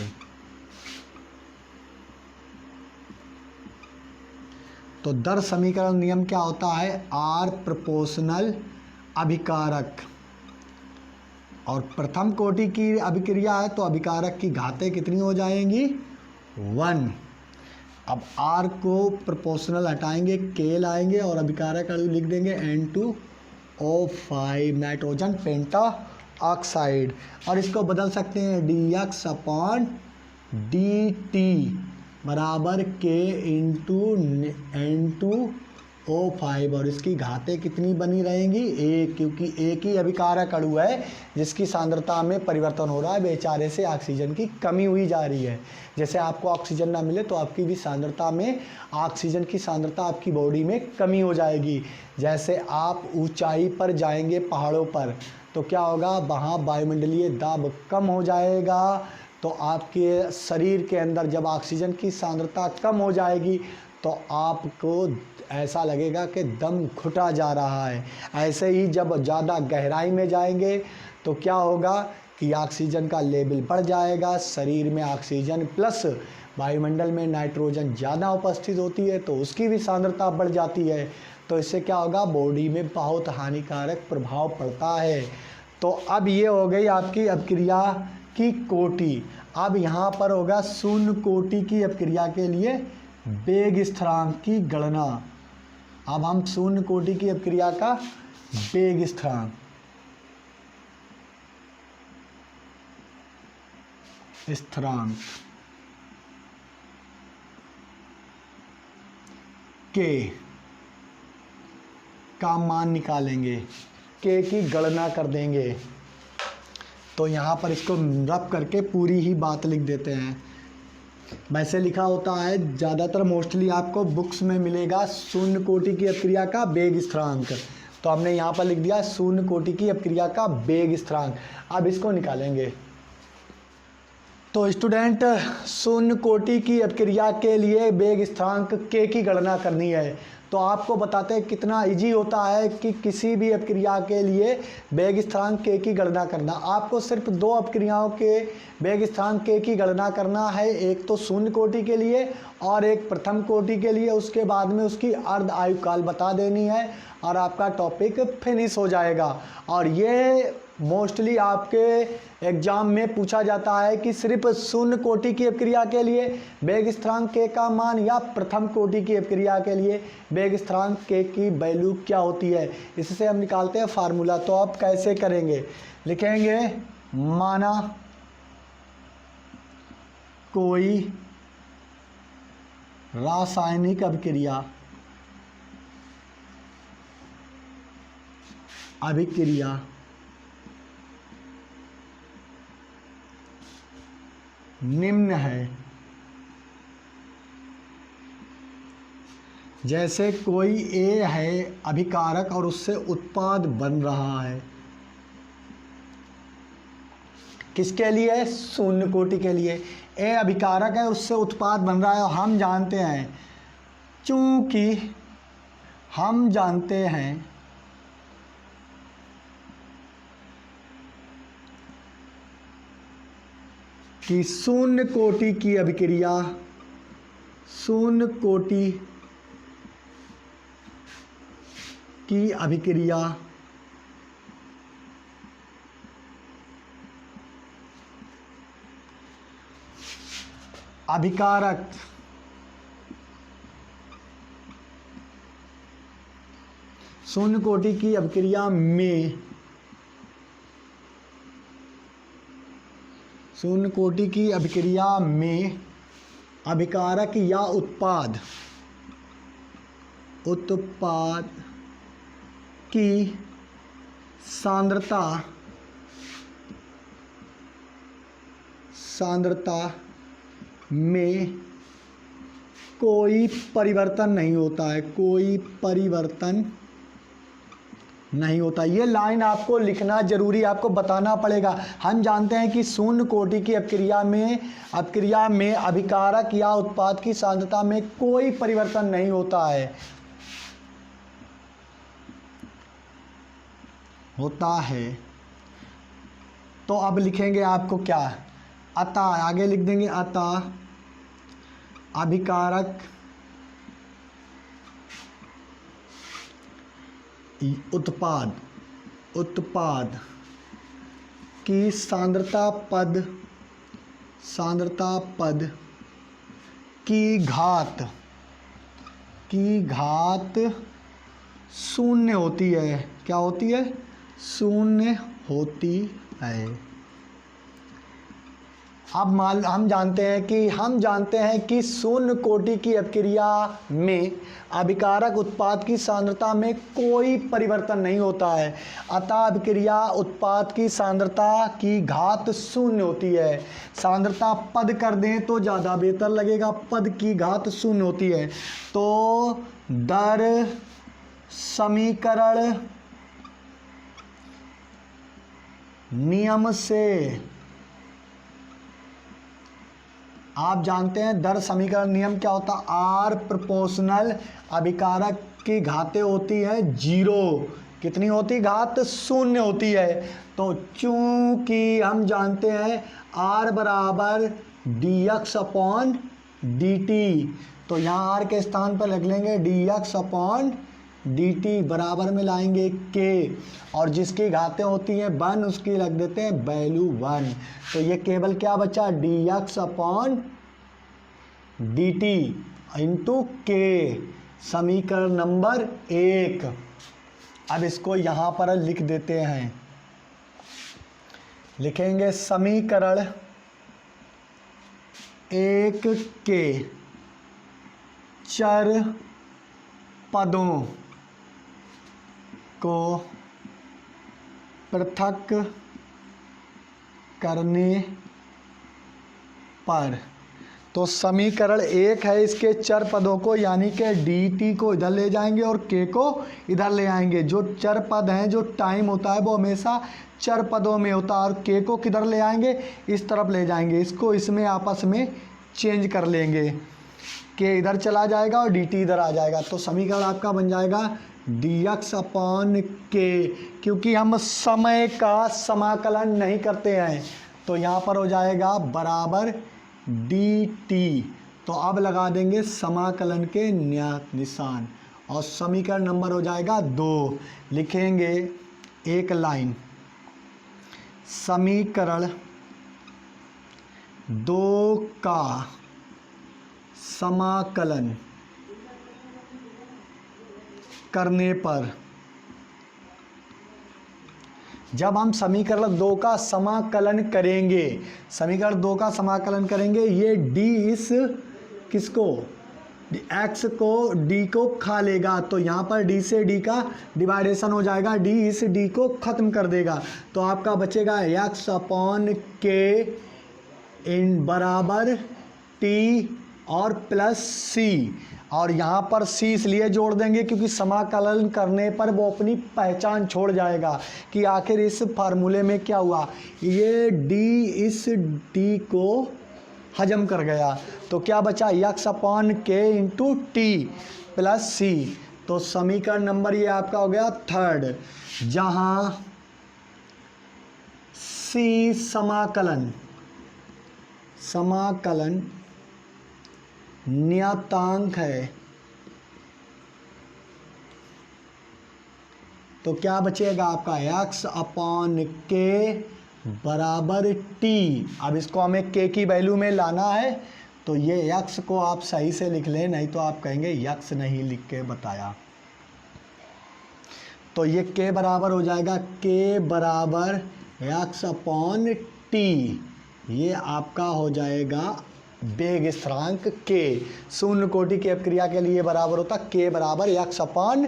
तो दर समीकरण नियम क्या होता है? आर प्रोपोर्शनल अभिकारक, और प्रथम कोटि की अभिक्रिया है तो अभिकारक की घातें कितनी हो जाएंगी? 1। अब आर को प्रोपोर्शनल हटाएंगे, के लाएंगे और अभिकारक अणु लिख देंगे N2O5 नाइट्रोजन पेंटा ऑक्साइड। और इसको बदल सकते हैं dx/dt बराबर K इंटू N2O5, और इसकी घातें कितनी बनी रहेंगी? 1, क्योंकि एक ही अभिकारक अणु है जिसकी सांद्रता में परिवर्तन हो रहा है। बेचारे से ऑक्सीजन की कमी हुई जा रही है। जैसे आपको ऑक्सीजन ना मिले तो आपकी भी सांद्रता में, ऑक्सीजन की सांद्रता आपकी बॉडी में कमी हो जाएगी। जैसे आप ऊंचाई पर जाएंगे पहाड़ों पर तो क्या होगा? वहाँ वायुमंडलीय दाब कम हो जाएगा, तो आपके शरीर के अंदर जब ऑक्सीजन की सांद्रता कम हो जाएगी तो आपको ऐसा लगेगा कि दम घुटा जा रहा है। ऐसे ही जब ज़्यादा गहराई में जाएंगे तो क्या होगा कि ऑक्सीजन का लेवल बढ़ जाएगा, शरीर में ऑक्सीजन प्लस वायुमंडल में नाइट्रोजन ज़्यादा उपस्थित होती है तो उसकी भी सांद्रता बढ़ जाती है। तो इससे क्या होगा? बॉडी में बहुत हानिकारक प्रभाव पड़ता है। तो अब ये हो गई आपकी अपक्रिया की कोटि। अब यहाँ पर होगा शून्य कोटि की अपक्रिया के लिए वेग स्थिरांक की गणना। अब हम शून्य कोटि की अपक्रिया का वेग स्थिरांक के का मान निकालेंगे, के की गणना कर देंगे। तो यहाँ पर इसको रब करके पूरी ही बात लिख देते हैं। वैसे लिखा होता है ज़्यादातर, मोस्टली आपको बुक्स में मिलेगा शून्य कोटि की अपक्रिया का वेग स्थिरांक। तो हमने यहाँ पर लिख दिया शून्य कोटि की अपक्रिया का वेग स्थिरांक। अब इसको निकालेंगे। तो स्टूडेंट, शून्य कोटि की अपक्रिया के लिए वेग स्थिरांक के की गणना करनी है। तो आपको बताते हैं कितना इजी होता है कि किसी भी अपक्रिया के लिए वेग स्थिरांक के की गणना करना। आपको सिर्फ 2 अपक्रियाओं के वेग स्थिरांक के की गणना करना है, एक तो शून्य कोटि के लिए और एक प्रथम कोटि के लिए। उसके बाद में उसकी अर्ध आयुकाल बता देनी है और आपका टॉपिक फिनिश हो जाएगा। और ये मोस्टली आपके एग्जाम में पूछा जाता है कि सिर्फ शून्य कोटि की अपक्रिया के लिए वेग स्थिरांक के का मान या प्रथम कोटि की अपक्रिया के लिए वेग स्थिरांक के की वैल्यू क्या होती है। इससे हम निकालते हैं फार्मूला। तो आप कैसे करेंगे? लिखेंगे माना कोई रासायनिक अभिक्रिया निम्न है, जैसे कोई ए है अभिकारक और उससे उत्पाद बन रहा है, किसके लिए? शून्य कोटि के लिए। ए अभिकारक है, उससे उत्पाद बन रहा है और हम जानते हैं, चूंकि हम जानते हैं कि शून्य कोटि की अभिक्रिया, शून्य कोटि की अभिक्रिया अभिकारक शून्य कोटि की अभिक्रिया में, शून्य कोटि की अभिक्रिया में अभिकारक या उत्पाद की सांद्रता में कोई परिवर्तन नहीं होता है, कोई परिवर्तन नहीं होता। ये लाइन आपको लिखना जरूरी, आपको बताना पड़ेगा। हम जानते हैं कि शून्य कोटि की अभिक्रिया में अभिकारक या उत्पाद की सांद्रता में कोई परिवर्तन नहीं होता है। तो अब लिखेंगे आपको क्या? अतः, आगे लिख देंगे अतः अभिकारक उत्पाद की सांद्रता पद की घात शून्य होती है। क्या होती है? शून्य होती है। अब हम जानते हैं कि शून्य कोटि की अभिक्रिया में अभिकारक उत्पाद की सांद्रता में कोई परिवर्तन नहीं होता है। अतः अभिक्रिया उत्पाद की सांद्रता की घात शून्य होती है। सांद्रता पद कर दें तो ज़्यादा बेहतर लगेगा, पद की घात शून्य होती है। तो दर समीकरण नियम से आप जानते हैं, दर समीकरण नियम क्या होता है? आर प्रोपोर्शनल अभिकारक की घातें होती है 0। कितनी होती? घात शून्य होती है। तो चूंकि हम जानते हैं आर बराबर dx अपॉन dt, तो यहाँ आर के स्थान पर लिख लेंगे dx अपॉन dt, बराबर में लाएंगे k, और जिसकी घातें होती हैं 1 उसकी रख देते हैं वैल्यू 1। तो ये केवल क्या बचा? dx upon dt into k, समीकरण नंबर 1। अब इसको यहाँ पर लिख देते हैं, लिखेंगे समीकरण 1 के चर पदों को पृथक करने पर, तो समीकरण 1 है, इसके चर पदों को यानी कि dt को इधर ले जाएंगे और k को इधर ले आएंगे। जो चर पद हैं, जो टाइम होता है वो हमेशा चर पदों में होता है, और k को किधर ले आएंगे? इस तरफ ले जाएंगे। इसको इसमें आपस में चेंज कर लेंगे, k इधर चला जाएगा और dt इधर आ जाएगा। तो समीकरण आपका बन जाएगा dx अपॉन k। क्योंकि हम समय का समाकलन नहीं करते हैं तो यहाँ पर हो जाएगा बराबर dt। तो अब लगा देंगे समाकलन के निशान और समीकरण नंबर हो जाएगा 2। लिखेंगे एक लाइन, समीकरण 2 का समाकलन करने पर, जब हम समीकरण 2 का समाकलन करेंगे, समीकरण 2 का समाकलन करेंगे, ये d इस किसको? x को d को खा लेगा, तो यहाँ पर d से d का डिवाइडेशन हो जाएगा, d इस d को ख़त्म कर देगा। तो आपका बचेगा x अपॉन k इन बराबर t और प्लस c। और यहाँ पर सी इसलिए जोड़ देंगे क्योंकि समाकलन करने पर वो अपनी पहचान छोड़ जाएगा कि आखिर इस फार्मूले में क्या हुआ, ये डी इस डी को हजम कर गया। तो क्या बचा, यक्स अपॉन के इंटू टी प्लस सी। तो समीकरण नंबर ये आपका हो गया थर्ड, जहाँ सी समाकलन नियतांक है। तो क्या बचेगा आपका, x अपॉन के बराबर टी। अब इसको हमें के की वैल्यू में लाना है, तो ये x को आप सही से लिख लें, नहीं तो आप कहेंगे x नहीं लिख के बताया। तो ये k बराबर हो जाएगा k बराबर x अपॉन टी। ये आपका हो जाएगा वेग स्थिरांक k। शून्य कोटि की अपक्रिया के लिए बराबर होता k बराबर x अपॉन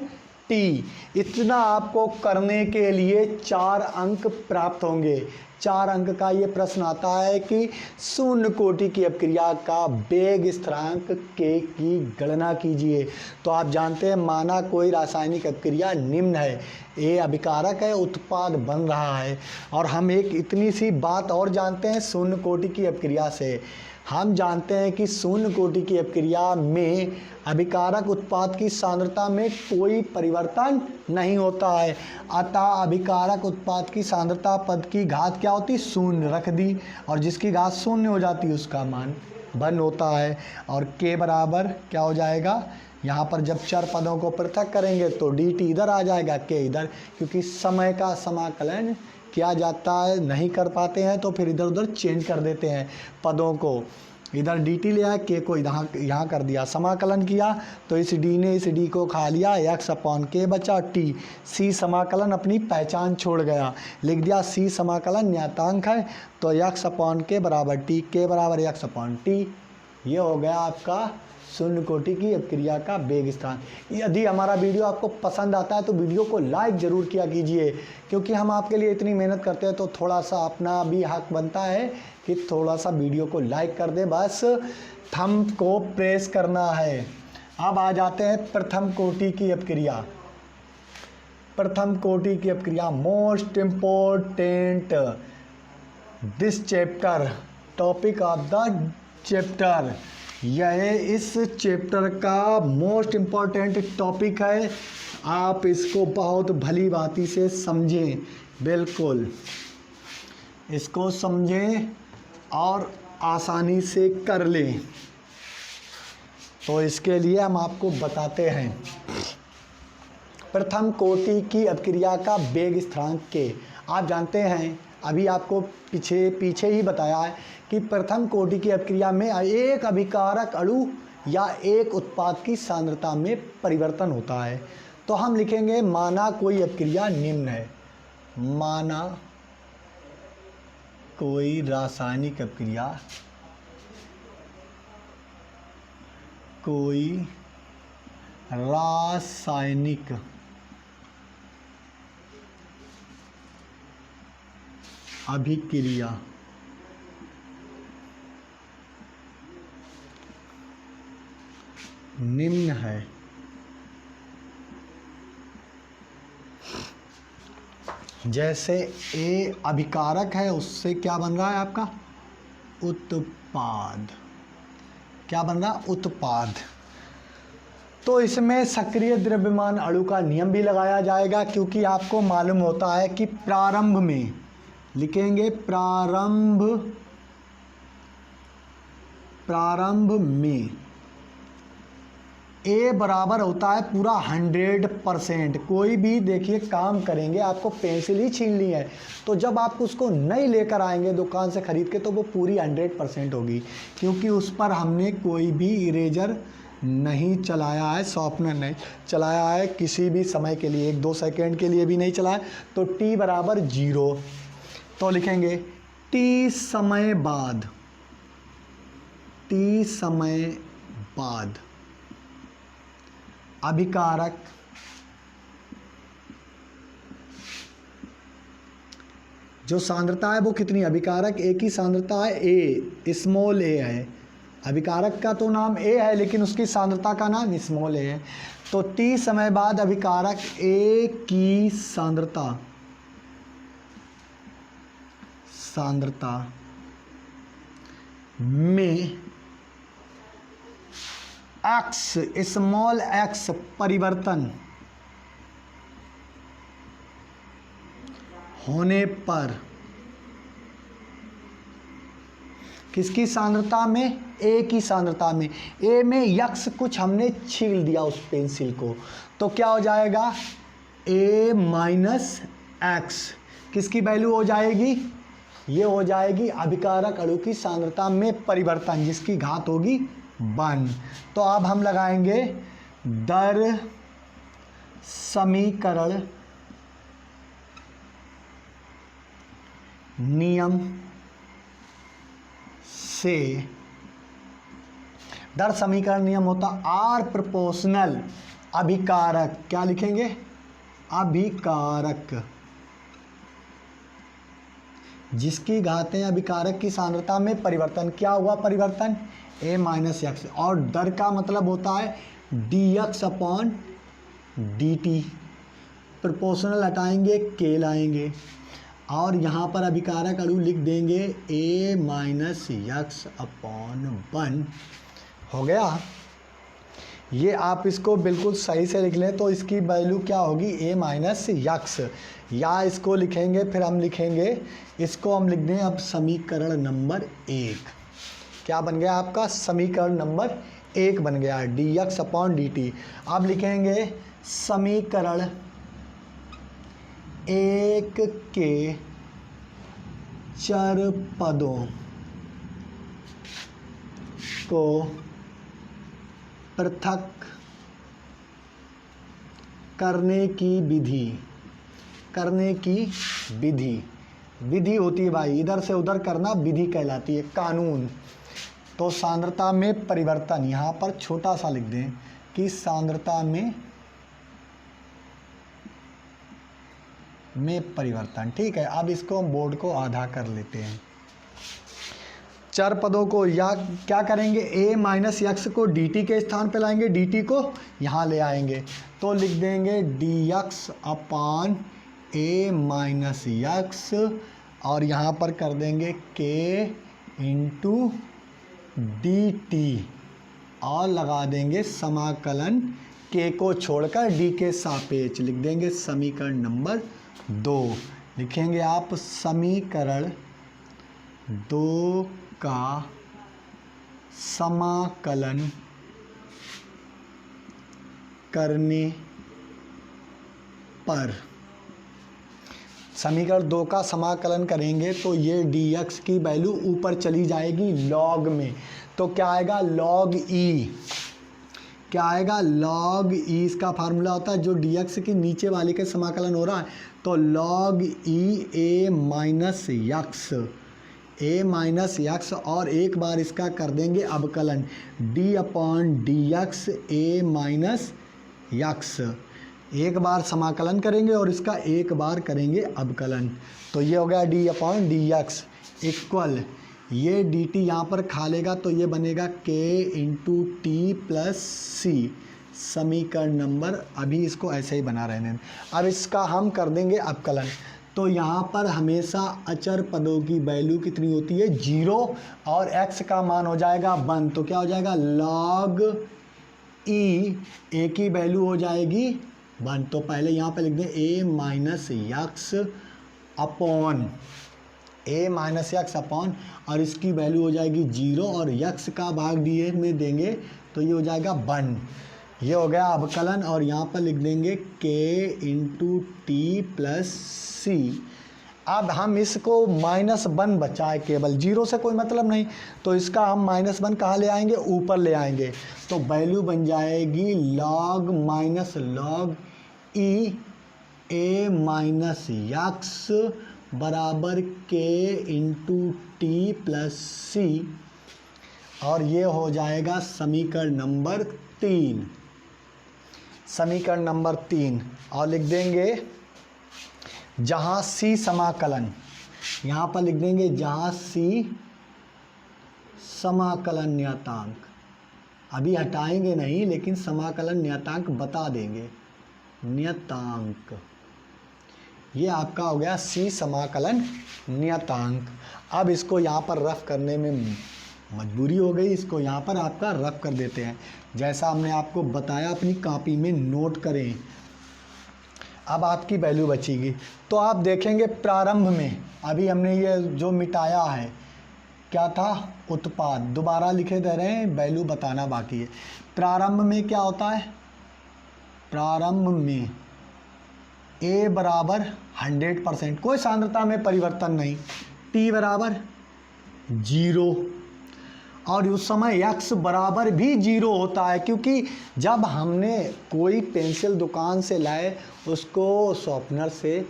टी। इतना आपको करने के लिए 4 अंक प्राप्त होंगे। 4 अंक का ये प्रश्न आता है कि शून्य कोटि की अपक्रिया का वेग स्थिरांक k की गणना कीजिए। तो आप जानते हैं, माना कोई रासायनिक अपक्रिया निम्न है, ए अभिकारक है, उत्पाद बन रहा है। और हम एक इतनी सी बात और जानते हैं शून्य कोटि की अपक्रिया से, हम जानते हैं कि शून्य कोटि की अपक्रिया में अभिकारक उत्पाद की सांद्रता में कोई परिवर्तन नहीं होता है। अतः अभिकारक उत्पाद की सांद्रता पद की घात क्या होती, शून्य रख दी, और जिसकी घात शून्य हो जाती है उसका मान 1 होता है। और के बराबर क्या हो जाएगा, यहाँ पर जब चर पदों को पृथक करेंगे तो डी टी इधर आ जाएगा, के इधर, क्योंकि समय का समाकलन किया जाता है, नहीं कर पाते हैं तो फिर इधर उधर चेंज कर देते हैं पदों को। इधर डी टी ले आया, के को यहाँ कर दिया, समाकलन किया तो इस डी ने इस डी को खा लिया, एक्स अपॉन के बचा टी। सी समाकलन अपनी पहचान छोड़ गया, लिख दिया सी समाकलन नियतांक है, तो एक्स अपॉन के बराबर टी, के बराबर एक्स अपॉन टी। ये हो गया आपका शून्य कोटि की अपक्रिया का वेग स्थान। यदि हमारा वीडियो आपको पसंद आता है तो वीडियो को लाइक ज़रूर किया कीजिए, क्योंकि हम आपके लिए इतनी मेहनत करते हैं तो थोड़ा सा अपना भी हक बनता है कि थोड़ा सा वीडियो को लाइक कर दे, बस थंब को प्रेस करना है। अब आ जाते हैं प्रथम कोटि की अपक्रिया। प्रथम कोटि की अपक्रिया most important this chapter, topic of the chapter. यह इस चैप्टर का मोस्ट इम्पॉर्टेंट टॉपिक है। आप इसको बहुत भली भांति से समझें, बिल्कुल इसको समझें और आसानी से कर लें। तो इसके लिए हम आपको बताते हैं प्रथम कोटि की अपक्रिया का वेग स्थिरांक के। आप जानते हैं, अभी आपको पीछे ही बताया है कि प्रथम कोटि की अपक्रिया में एक अभिकारक अणु या एक उत्पाद की सांद्रता में परिवर्तन होता है। तो हम लिखेंगे, माना कोई अपक्रिया निम्न है, माना कोई रासायनिक अपक्रिया, कोई रासायनिक अभिक्रिया निम्न है। जैसे ए अभिकारक है, उससे क्या बन रहा है आपका उत्पाद, क्या बन रहा, उत्पाद। तो इसमें सक्रिय द्रव्यमान अणु का नियम भी लगाया जाएगा, क्योंकि आपको मालूम होता है कि प्रारंभ में लिखेंगे, प्रारंभ में ए बराबर होता है पूरा 100%। कोई भी देखिए काम करेंगे, आपको पेंसिल ही छीननी है, तो जब आप उसको नई लेकर आएंगे दुकान से खरीद के, तो वो पूरी 100% होगी, क्योंकि उस पर हमने कोई भी इरेजर नहीं चलाया है, शॉर्पनर नहीं चलाया है किसी भी समय के लिए, 1-2 सेकेंड के लिए भी नहीं चलाया। तो टी बराबर 0, तो लिखेंगे टी समय बाद अभिकारक जो सांद्रता है वो कितनी, अभिकारक ए की सांद्रता है ए, स्मॉल ए है, अभिकारक का तो नाम ए है लेकिन उसकी सांद्रता का नाम स्मॉल ए है। तो t समय बाद अभिकारक ए की सांद्रता में x स्मॉल x परिवर्तन होने पर किसकी सांद्रता में, ए की सांद्रता में, ए में यक्स कुछ हमने छील दिया उस पेंसिल को, तो क्या हो जाएगा ए माइनस एक्स, किसकी वैल्यू हो जाएगी, ये हो जाएगी अभिकारक अणु की सांद्रता में परिवर्तन जिसकी घात होगी 1। तो अब हम लगाएंगे दर समीकरण नियम से, दर समीकरण नियम होता आर प्रोपोर्शनल अभिकारक, क्या लिखेंगे अभिकारक जिसकी घातें अभिकारक की सांद्रता में परिवर्तन, क्या हुआ परिवर्तन a माइनस एक्स, और दर का मतलब होता है dx अपॉन dt, प्रोपोर्शनल हटाएंगे k लाएंगे और यहाँ पर अभिकारक अणु लिख देंगे a माइनस एक्स अपॉन 1। हो गया। ये आप इसको बिल्कुल सही से लिख लें तो इसकी वैल्यू क्या होगी a माइनस एक्स, या इसको लिखेंगे फिर हम लिखेंगे, इसको हम लिख दें अब समीकरण नंबर 1। क्या बन गया आपका समीकरण नंबर 1 बन गया dx अपॉन dt। अब लिखेंगे समीकरण 1 के चर पदों को पृथक करने की विधि होती है भाई, इधर से उधर करना विधि कहलाती है, कानून। तो सांद्रता में परिवर्तन, यहाँ पर छोटा सा लिख दें कि सांद्रता में परिवर्तन, ठीक है। अब इसको हम बोर्ड को आधा कर लेते हैं। चर पदों को या क्या करेंगे a माइनस एक्स को dt के स्थान पे लाएंगे, dt को यहाँ ले आएंगे तो लिख देंगे dx upon a minus x और यहाँ पर कर देंगे k इंटू dt और लगा देंगे समाकलन k को छोड़कर d के सापेक्ष, लिख देंगे समीकरण नंबर 2। लिखेंगे आप समीकरण 2 का समाकलन करने पर, समीकरण 2 का समाकलन करेंगे तो ये dx की वैल्यू ऊपर चली जाएगी लॉग में, तो क्या आएगा लॉग ई, क्या आएगा लॉग ई, इसका फार्मूला होता है जो dx की नीचे वाले के समाकलन हो रहा है तो log E a minus x, a minus x और एक बार इसका कर देंगे अवकलन d अपॉन डी एक्स ए माइनस एक्स, एक बार समाकलन करेंगे और इसका एक बार करेंगे अवकलन, तो ये हो गया d upon D x equal ये dt यहाँ पर खा लेगा तो ये बनेगा k इंटू टी प्लस सी, समीकरण नंबर, अभी इसको ऐसे ही बना रहने दें। अब इसका हम कर देंगे अवकलन, तो यहाँ पर हमेशा अचर पदों की वैल्यू कितनी होती है 0 और x का मान हो जाएगा 1, तो क्या हो जाएगा log e, a की वैल्यू हो जाएगी 1, तो पहले यहाँ पर लिख दें a minus x upon a minus x upon और इसकी वैल्यू हो जाएगी 0 और x का भाग डी में देंगे तो ये हो जाएगा 1, ये हो गया अवकलन और यहाँ पर लिख देंगे k इंटू टी प्लस सी। अब हम इसको -1 बचा है, केवल 0 से कोई मतलब नहीं, तो इसका हम -1 कहाँ ले आएंगे ऊपर ले आएंगे, तो वैल्यू बन जाएगी log minus log e a minus x बराबर k इंटू टी प्लस सी और ये हो जाएगा समीकरण नंबर 3, समीकरण नंबर 3 और लिख देंगे जहाँ c समाकलन, यहाँ पर लिख देंगे जहाँ c समाकलन नियतांक, अभी हटाएंगे नहीं लेकिन समाकलन नियतांक बता देंगे। नियतांक ये आपका हो गया सी समाकलन नियतांक। अब इसको यहाँ पर रफ करने में मजबूरी हो गई, इसको यहाँ पर आपका रफ कर देते हैं जैसा हमने आपको बताया, अपनी कॉपी में नोट करें। अब आपकी वैल्यू बचेगी तो आप देखेंगे प्रारंभ में, अभी हमने ये जो मिटाया है क्या था, उत्पाद, दोबारा लिखे दे रहे हैं, वैल्यू बताना बाकी है। प्रारंभ में क्या होता है, प्रारंभ में a बराबर 100%, कोई सांद्रता में परिवर्तन नहीं, t बराबर 0 और उस समय x बराबर भी 0 होता है, क्योंकि जब हमने कोई पेंसिल दुकान से लाए, उसको शॉर्पनर से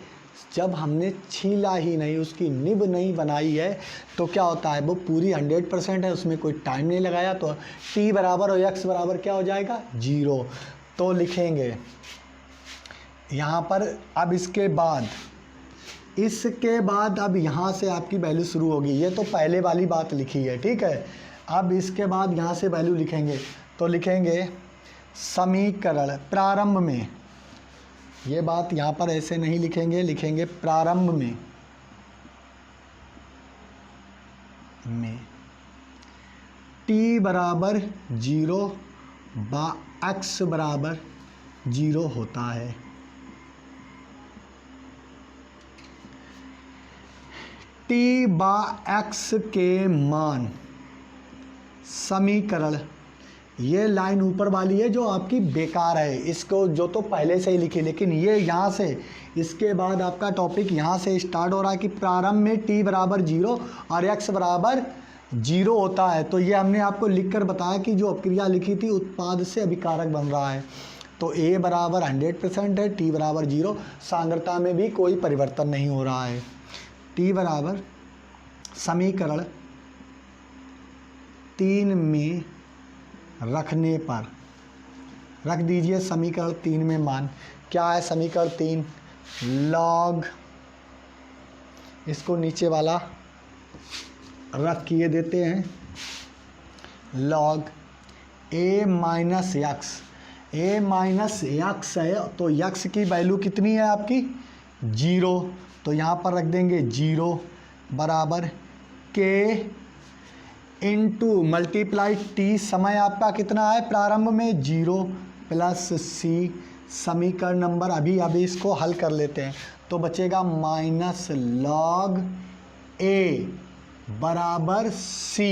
जब हमने छीला ही नहीं, उसकी निब नहीं बनाई है, तो क्या होता है, वो पूरी 100% है, उसमें कोई टाइम नहीं लगाया, तो t बराबर और x बराबर क्या हो जाएगा, 0। तो लिखेंगे यहाँ पर। अब इसके बाद अब यहाँ से आपकी वैल्यू शुरू होगी, ये तो पहले वाली बात लिखी है, ठीक है। अब इसके बाद यहाँ से वैल्यू लिखेंगे, तो लिखेंगे समीकरण प्रारंभ में, ये बात यहाँ पर ऐसे नहीं लिखेंगे, लिखेंगे प्रारंभ में t बराबर 0 बा x बराबर 0 होता है। t बा x के मान, समीकरण, ये लाइन ऊपर वाली है जो आपकी बेकार है, इसको जो तो पहले से ही लिखी, लेकिन ये यहाँ से इसके बाद आपका टॉपिक यहाँ से स्टार्ट हो रहा है कि प्रारंभ में t बराबर 0 और x बराबर 0 होता है। तो ये हमने आपको लिखकर बताया कि जो अपक्रिया लिखी थी उत्पाद से अभिकारक बन रहा है। तो a बराबर 100% है, t बराबर 0, सांद्रता में भी कोई परिवर्तन नहीं हो रहा है। t बराबर समीकरण 3 में रखने पर, रख दीजिए समीकरण 3 में मान, क्या है समीकरण 3, लॉग, इसको नीचे वाला रख किए देते हैं, log a minus x, a minus x है, तो यक्स की वैल्यू कितनी है आपकी 0, तो यहाँ पर रख देंगे 0 बराबर k इंटू मल्टीप्लाई t, समय आपका कितना है प्रारंभ में 0 प्लस c, समीकरण नंबर, अभी इसको हल कर लेते हैं, तो बचेगा माइनस लॉग a बराबर c,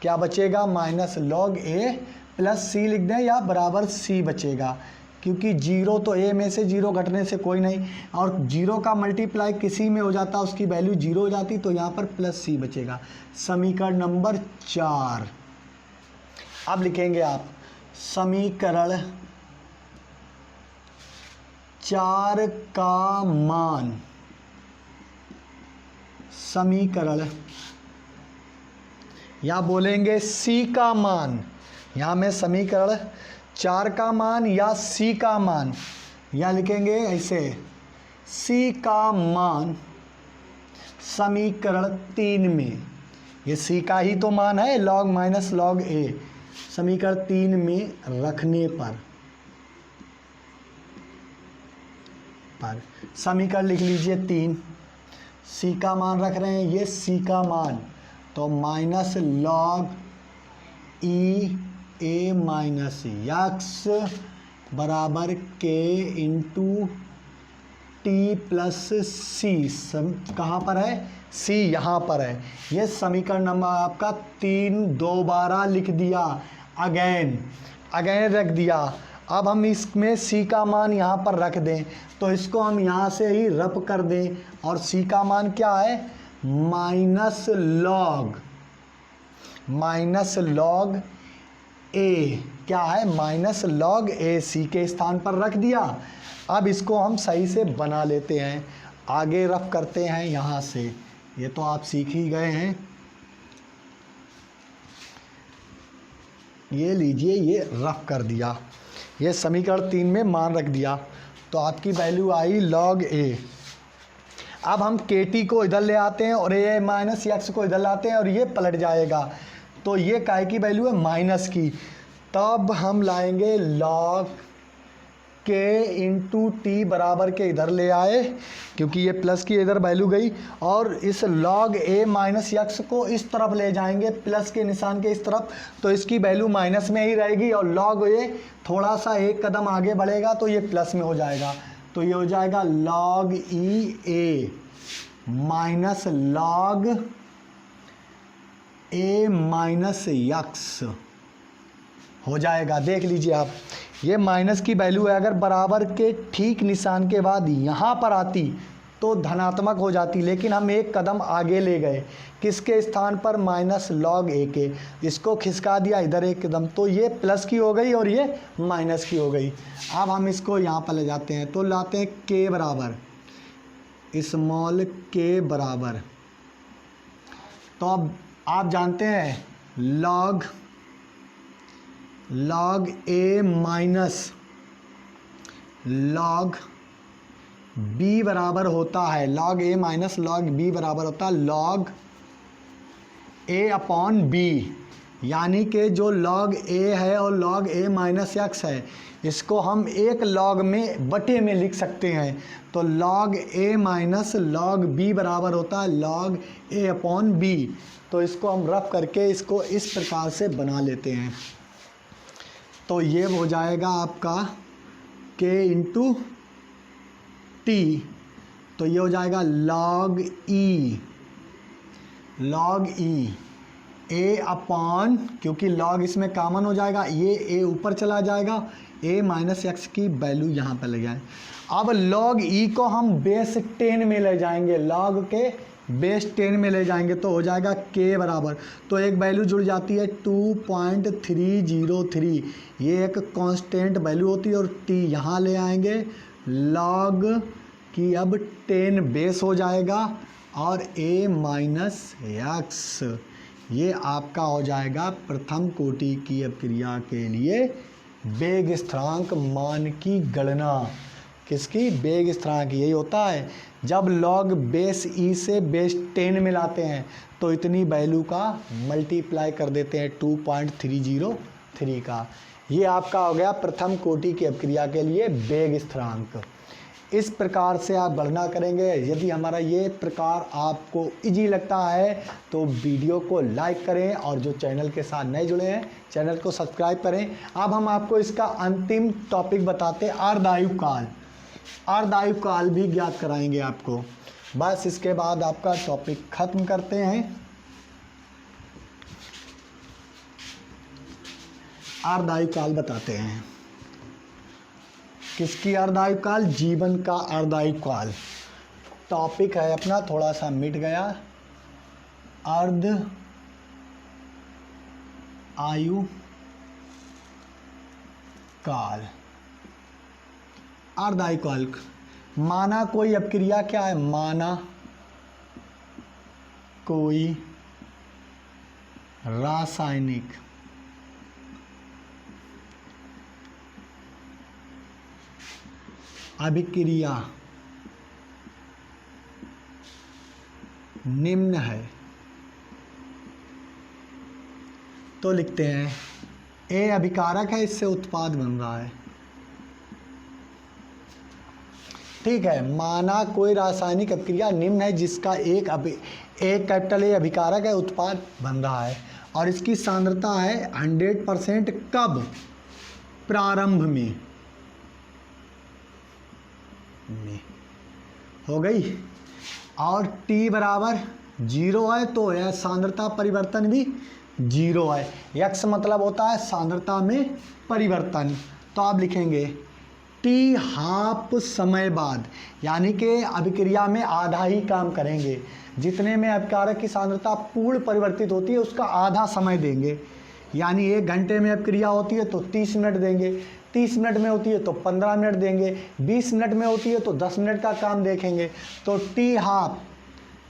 क्या बचेगा minus log a plus c लिख दें या बराबर c बचेगा, क्योंकि 0 तो a में से 0 घटने से कोई नहीं, और 0 का मल्टीप्लाई किसी में हो जाता उसकी वैल्यू 0 हो जाती, तो यहाँ पर प्लस c बचेगा। समीकरण नंबर 4। अब लिखेंगे आप समीकरण 4 का मान, समीकरण या बोलेंगे c का मान, यहाँ में समीकरण 4 का मान या c का मान, या लिखेंगे ऐसे c का मान समीकरण 3 में, ये c का ही तो मान है, log माइनस log a, समीकरण 3 में रखने पर समीकरण लिख लीजिए 3, c का मान रख रहे हैं, ये c का मान, तो minus log e a minus x बराबर k इंटू टी प्लस सी, कहाँ पर है c, यहाँ पर है। ये समीकरण नंबर आपका 3 दोबारा लिख दिया, अगेन रख दिया। अब हम इसमें c का मान यहाँ पर रख दें, तो इसको हम यहाँ से ही रब कर दें, और c का मान क्या है माइनस लॉग a, क्या है माइनस लॉग a, c के स्थान पर रख दिया। अब इसको हम सही से बना लेते हैं, आगे रफ करते हैं यहाँ से, ये तो आप सीख ही गए हैं। ये लीजिए, ये रफ कर दिया, ये समीकरण 3 में मान रख दिया, तो आपकी वैल्यू आई लॉग a। अब हम kt को इधर ले आते हैं और a माइनस यक्स को इधर लाते हैं और ये पलट जाएगा, तो ये काय की वैल्यू है माइनस की, तब हम लाएंगे log k इंटू टी बराबर के इधर ले आए, क्योंकि ये प्लस की इधर वैल्यू गई, और इस log a माइनस यक्स को इस तरफ ले जाएंगे प्लस के निशान के इस तरफ, तो इसकी वैल्यू माइनस में ही रहेगी, और log a थोड़ा सा एक कदम आगे बढ़ेगा तो ये प्लस में हो जाएगा। तो ये हो जाएगा log e a minus log a minus x हो जाएगा। देख लीजिए आप, ये माइनस की वैल्यू है, अगर बराबर के ठीक निशान के बाद यहाँ पर आती तो धनात्मक हो जाती, लेकिन हम एक कदम आगे ले गए, किसके स्थान पर, माइनस log a के, इसको खिसका दिया इधर एक कदम, तो ये प्लस की हो गई और ये माइनस की हो गई। अब हम इसको यहाँ पर ले जाते हैं, तो लाते हैं k बराबर स्मॉल k बराबर, तो अब आप जानते हैं log a minus log b बराबर होता है, log a minus log b बराबर होता है log a अपॉन b, यानी कि जो log a है और log a माइनस x है, इसको हम एक log में बटे में लिख सकते हैं, तो log a minus log b बराबर होता है log a अपॉन b। तो इसको हम रफ करके इसको इस प्रकार से बना लेते हैं, तो ये हो जाएगा आपका k इंटू टी, तो ये हो जाएगा log e a अपॉन, क्योंकि log इसमें कॉमन हो जाएगा, ये a ऊपर चला जाएगा, a माइनस एक्स की वैल्यू यहाँ पर ले जाए। अब log e को हम बेस 10 में ले जाएंगे, log के बेस 10 में ले जाएंगे, तो हो जाएगा k बराबर, तो एक वैल्यू जुड़ जाती है 2.303, ये एक कांस्टेंट वैल्यू होती है, और t यहाँ ले आएंगे, log की अब 10 बेस हो जाएगा, और a माइनस एक्स, ये आपका हो जाएगा प्रथम कोटि की अपक्रिया के लिए वेग स्थिरांक मान की गणना। किसकी? वेग स्थिरांक। यही होता है जब log बेस e से बेस 10 मिलाते हैं तो इतनी वैल्यू का मल्टीप्लाई कर देते हैं 2.303 का। ये आपका हो गया प्रथम कोटि की अपक्रिया के लिए वेग स्थिरांक। इस प्रकार से आप गणना करेंगे। यदि हमारा ये प्रकार आपको इजी लगता है तो वीडियो को लाइक करें, और जो चैनल के साथ नए जुड़े हैं चैनल को सब्सक्राइब करें। अब हम आपको इसका अंतिम टॉपिक बताते हैं, अर्धायु काल। अर्धायु काल भी ज्ञात कराएंगे आपको। बस इसके बाद आपका टॉपिक खत्म करते हैं। अर्धायु काल बताते हैं। किसकी अर्धायु काल? जीवन का अर्धायु काल। टॉपिक है अपना थोड़ा सा मिट गया। अर्ध आयु काल। अर्धायु काल माना कोई अपक्रिया क्या है? माना कोई रासायनिक अभिक्रिया निम्न है तो लिखते हैं ए अभिकारक है, इससे उत्पाद बन रहा है। ठीक है, माना कोई रासायनिक अभिक्रिया निम्न है जिसका एक कैपिटल ए अभिकारक है, उत्पाद बन रहा है और इसकी सांद्रता है 100%। कब? प्रारंभ में हो गई। और t बराबर 0 है तो यह सांद्रता परिवर्तन भी 0 है। x मतलब होता है सांद्रता में परिवर्तन। तो आप लिखेंगे t हाफ समय बाद, यानी कि अभिक्रिया में आधा ही काम करेंगे। जितने में अभिकारक की सांद्रता पूर्ण परिवर्तित होती है उसका आधा समय देंगे। यानी 1 घंटे में अभिक्रिया होती है तो 30 मिनट देंगे, 30 मिनट में होती है तो 15 मिनट देंगे, 20 मिनट में होती है तो 10 मिनट का काम देखेंगे। तो t हाफ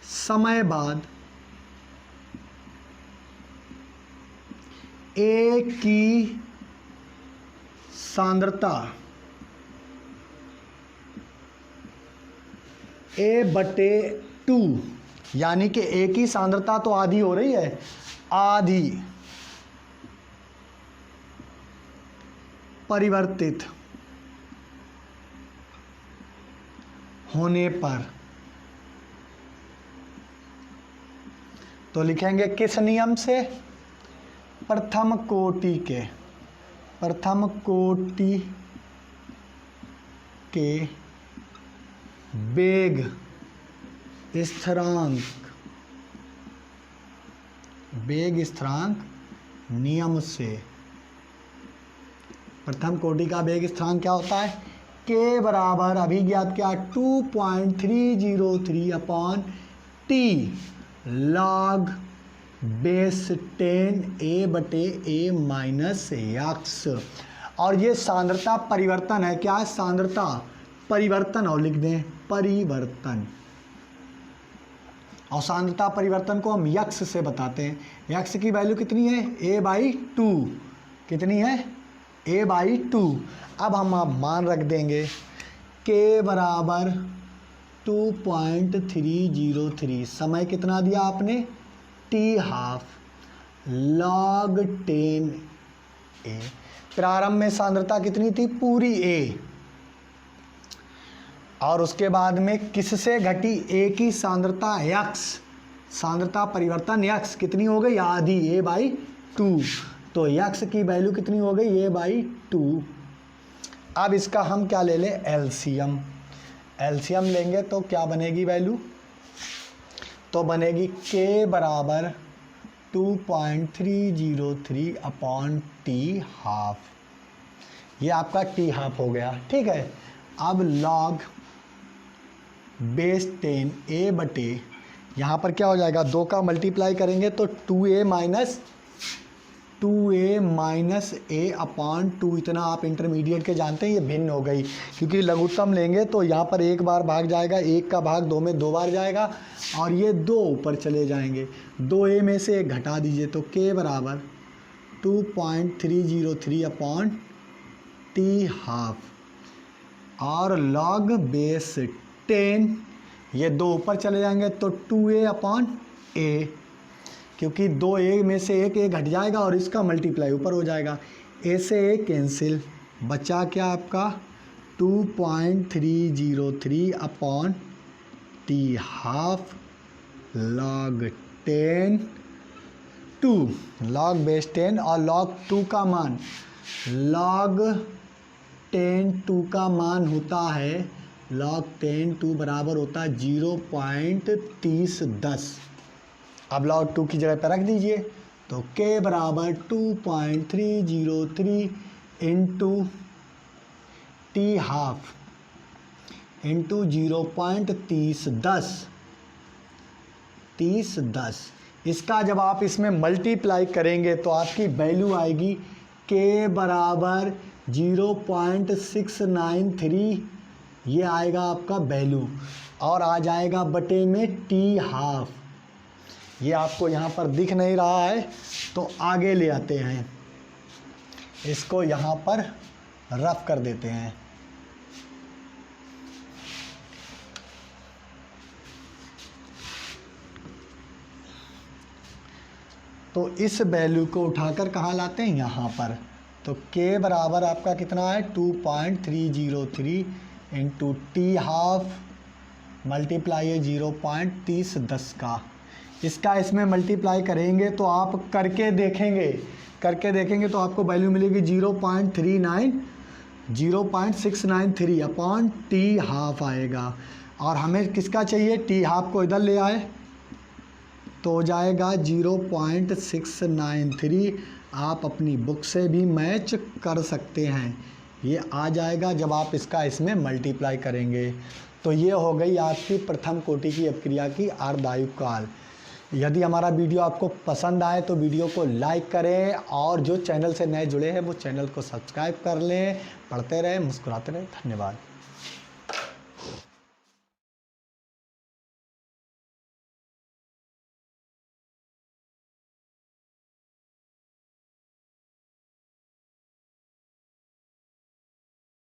समय बाद A की सांद्रता A/2, यानी कि A की सांद्रता तो आधी हो रही है, आधी परिवर्तित होने पर तो लिखेंगे किस नियम से? प्रथम कोटि के वेग स्थिरांक नियम से। प्रथम कोटि का वेग स्थिरांक क्या होता है? के बराबर अभी ज्ञात क्या? 2.303 upon T log base 10 a बटे a माइनस एक्स। और ये सांद्रता परिवर्तन है। क्या है? सांद्रता परिवर्तन, और लिख दें परिवर्तन। और सांद्रता परिवर्तन को हम यक्स से बताते हैं। यक्स की वैल्यू कितनी है? a/2। कितनी है? a/2। अब हम मान रख देंगे k बराबर 2.303। समय कितना दिया आपने? t½ log 10a। प्रारंभ में सांद्रता कितनी थी? पूरी a। और उसके बाद में किससे घटी? a की सांद्रता x, सांद्रता परिवर्तन x कितनी हो गई? आधी, a/2। तो x की वैल्यू कितनी हो गई? a/2। अब इसका हम क्या ले लें? एलसीएम। एलसीएम लेंगे तो क्या बनेगी वैल्यू? तो बनेगी k बराबर 2.303 अपॉन t½ ये आपका t½ हो गया। ठीक है। अब लॉग बेस 10 a बटे, यहाँ पर क्या हो जाएगा? 2 का मल्टीप्लाई करेंगे तो 2a माइनस a अपॉन 2। इतना आप इंटरमीडिएट के जानते हैं, ये भिन्न हो गई क्योंकि लघुत्तम लेंगे तो यहाँ पर एक बार भाग जाएगा, 1 का भाग 2 में 2 बार जाएगा और ये 2 ऊपर चले जाएंगे। 2a में से 1 घटा दीजिए तो k बराबर 2.303 अपॉन t½ और लॉग बेस 10, ये 2 ऊपर चले जाएंगे तो 2a अपॉन a, क्योंकि 2a में से 1 घट जाएगा और इसका मल्टीप्लाई ऊपर हो जाएगा। a से a कैंसिल, बचा क्या आपका? 2.303 upon t½ log 10 2 log base 10 और log 2 का मान, log 10 2 का मान होता है, log 10 2 बराबर होता है 0.3010। अब log 2 की जगह पर रख दीजिए तो k बराबर 2.303 इंटू t½ इंटू 0.3010। इसका जब आप इसमें मल्टीप्लाई करेंगे तो आपकी वैल्यू आएगी k बराबर 0.693, ये आएगा आपका वैल्यू, और आ जाएगा बटे में t½ ये आपको यहाँ पर दिख नहीं रहा है तो आगे ले आते हैं, इसको यहाँ पर रफ कर देते हैं। तो इस वैल्यू को उठाकर कहाँ लाते हैं? यहाँ पर। तो k बराबर आपका कितना है? 2.303 इंटू t½ मल्टीप्लाई है 0.3010 का। इसका इसमें मल्टीप्लाई करेंगे तो आप करके देखेंगे तो आपको वैल्यू मिलेगी 0.693 अपॉन t½ आएगा। और हमें किसका चाहिए? t½ को इधर ले आए तो हो जाएगा 0.693। आप अपनी बुक से भी मैच कर सकते हैं, ये आ जाएगा जब आप इसका इसमें मल्टीप्लाई करेंगे। तो ये हो गई आपकी प्रथम कोटि की अपक्रिया की अर्धायु काल। यदि हमारा वीडियो आपको पसंद आए तो वीडियो को लाइक करें, और जो चैनल से नए जुड़े हैं वो चैनल को सब्सक्राइब कर लें। पढ़ते रहें, मुस्कुराते रहें। धन्यवाद।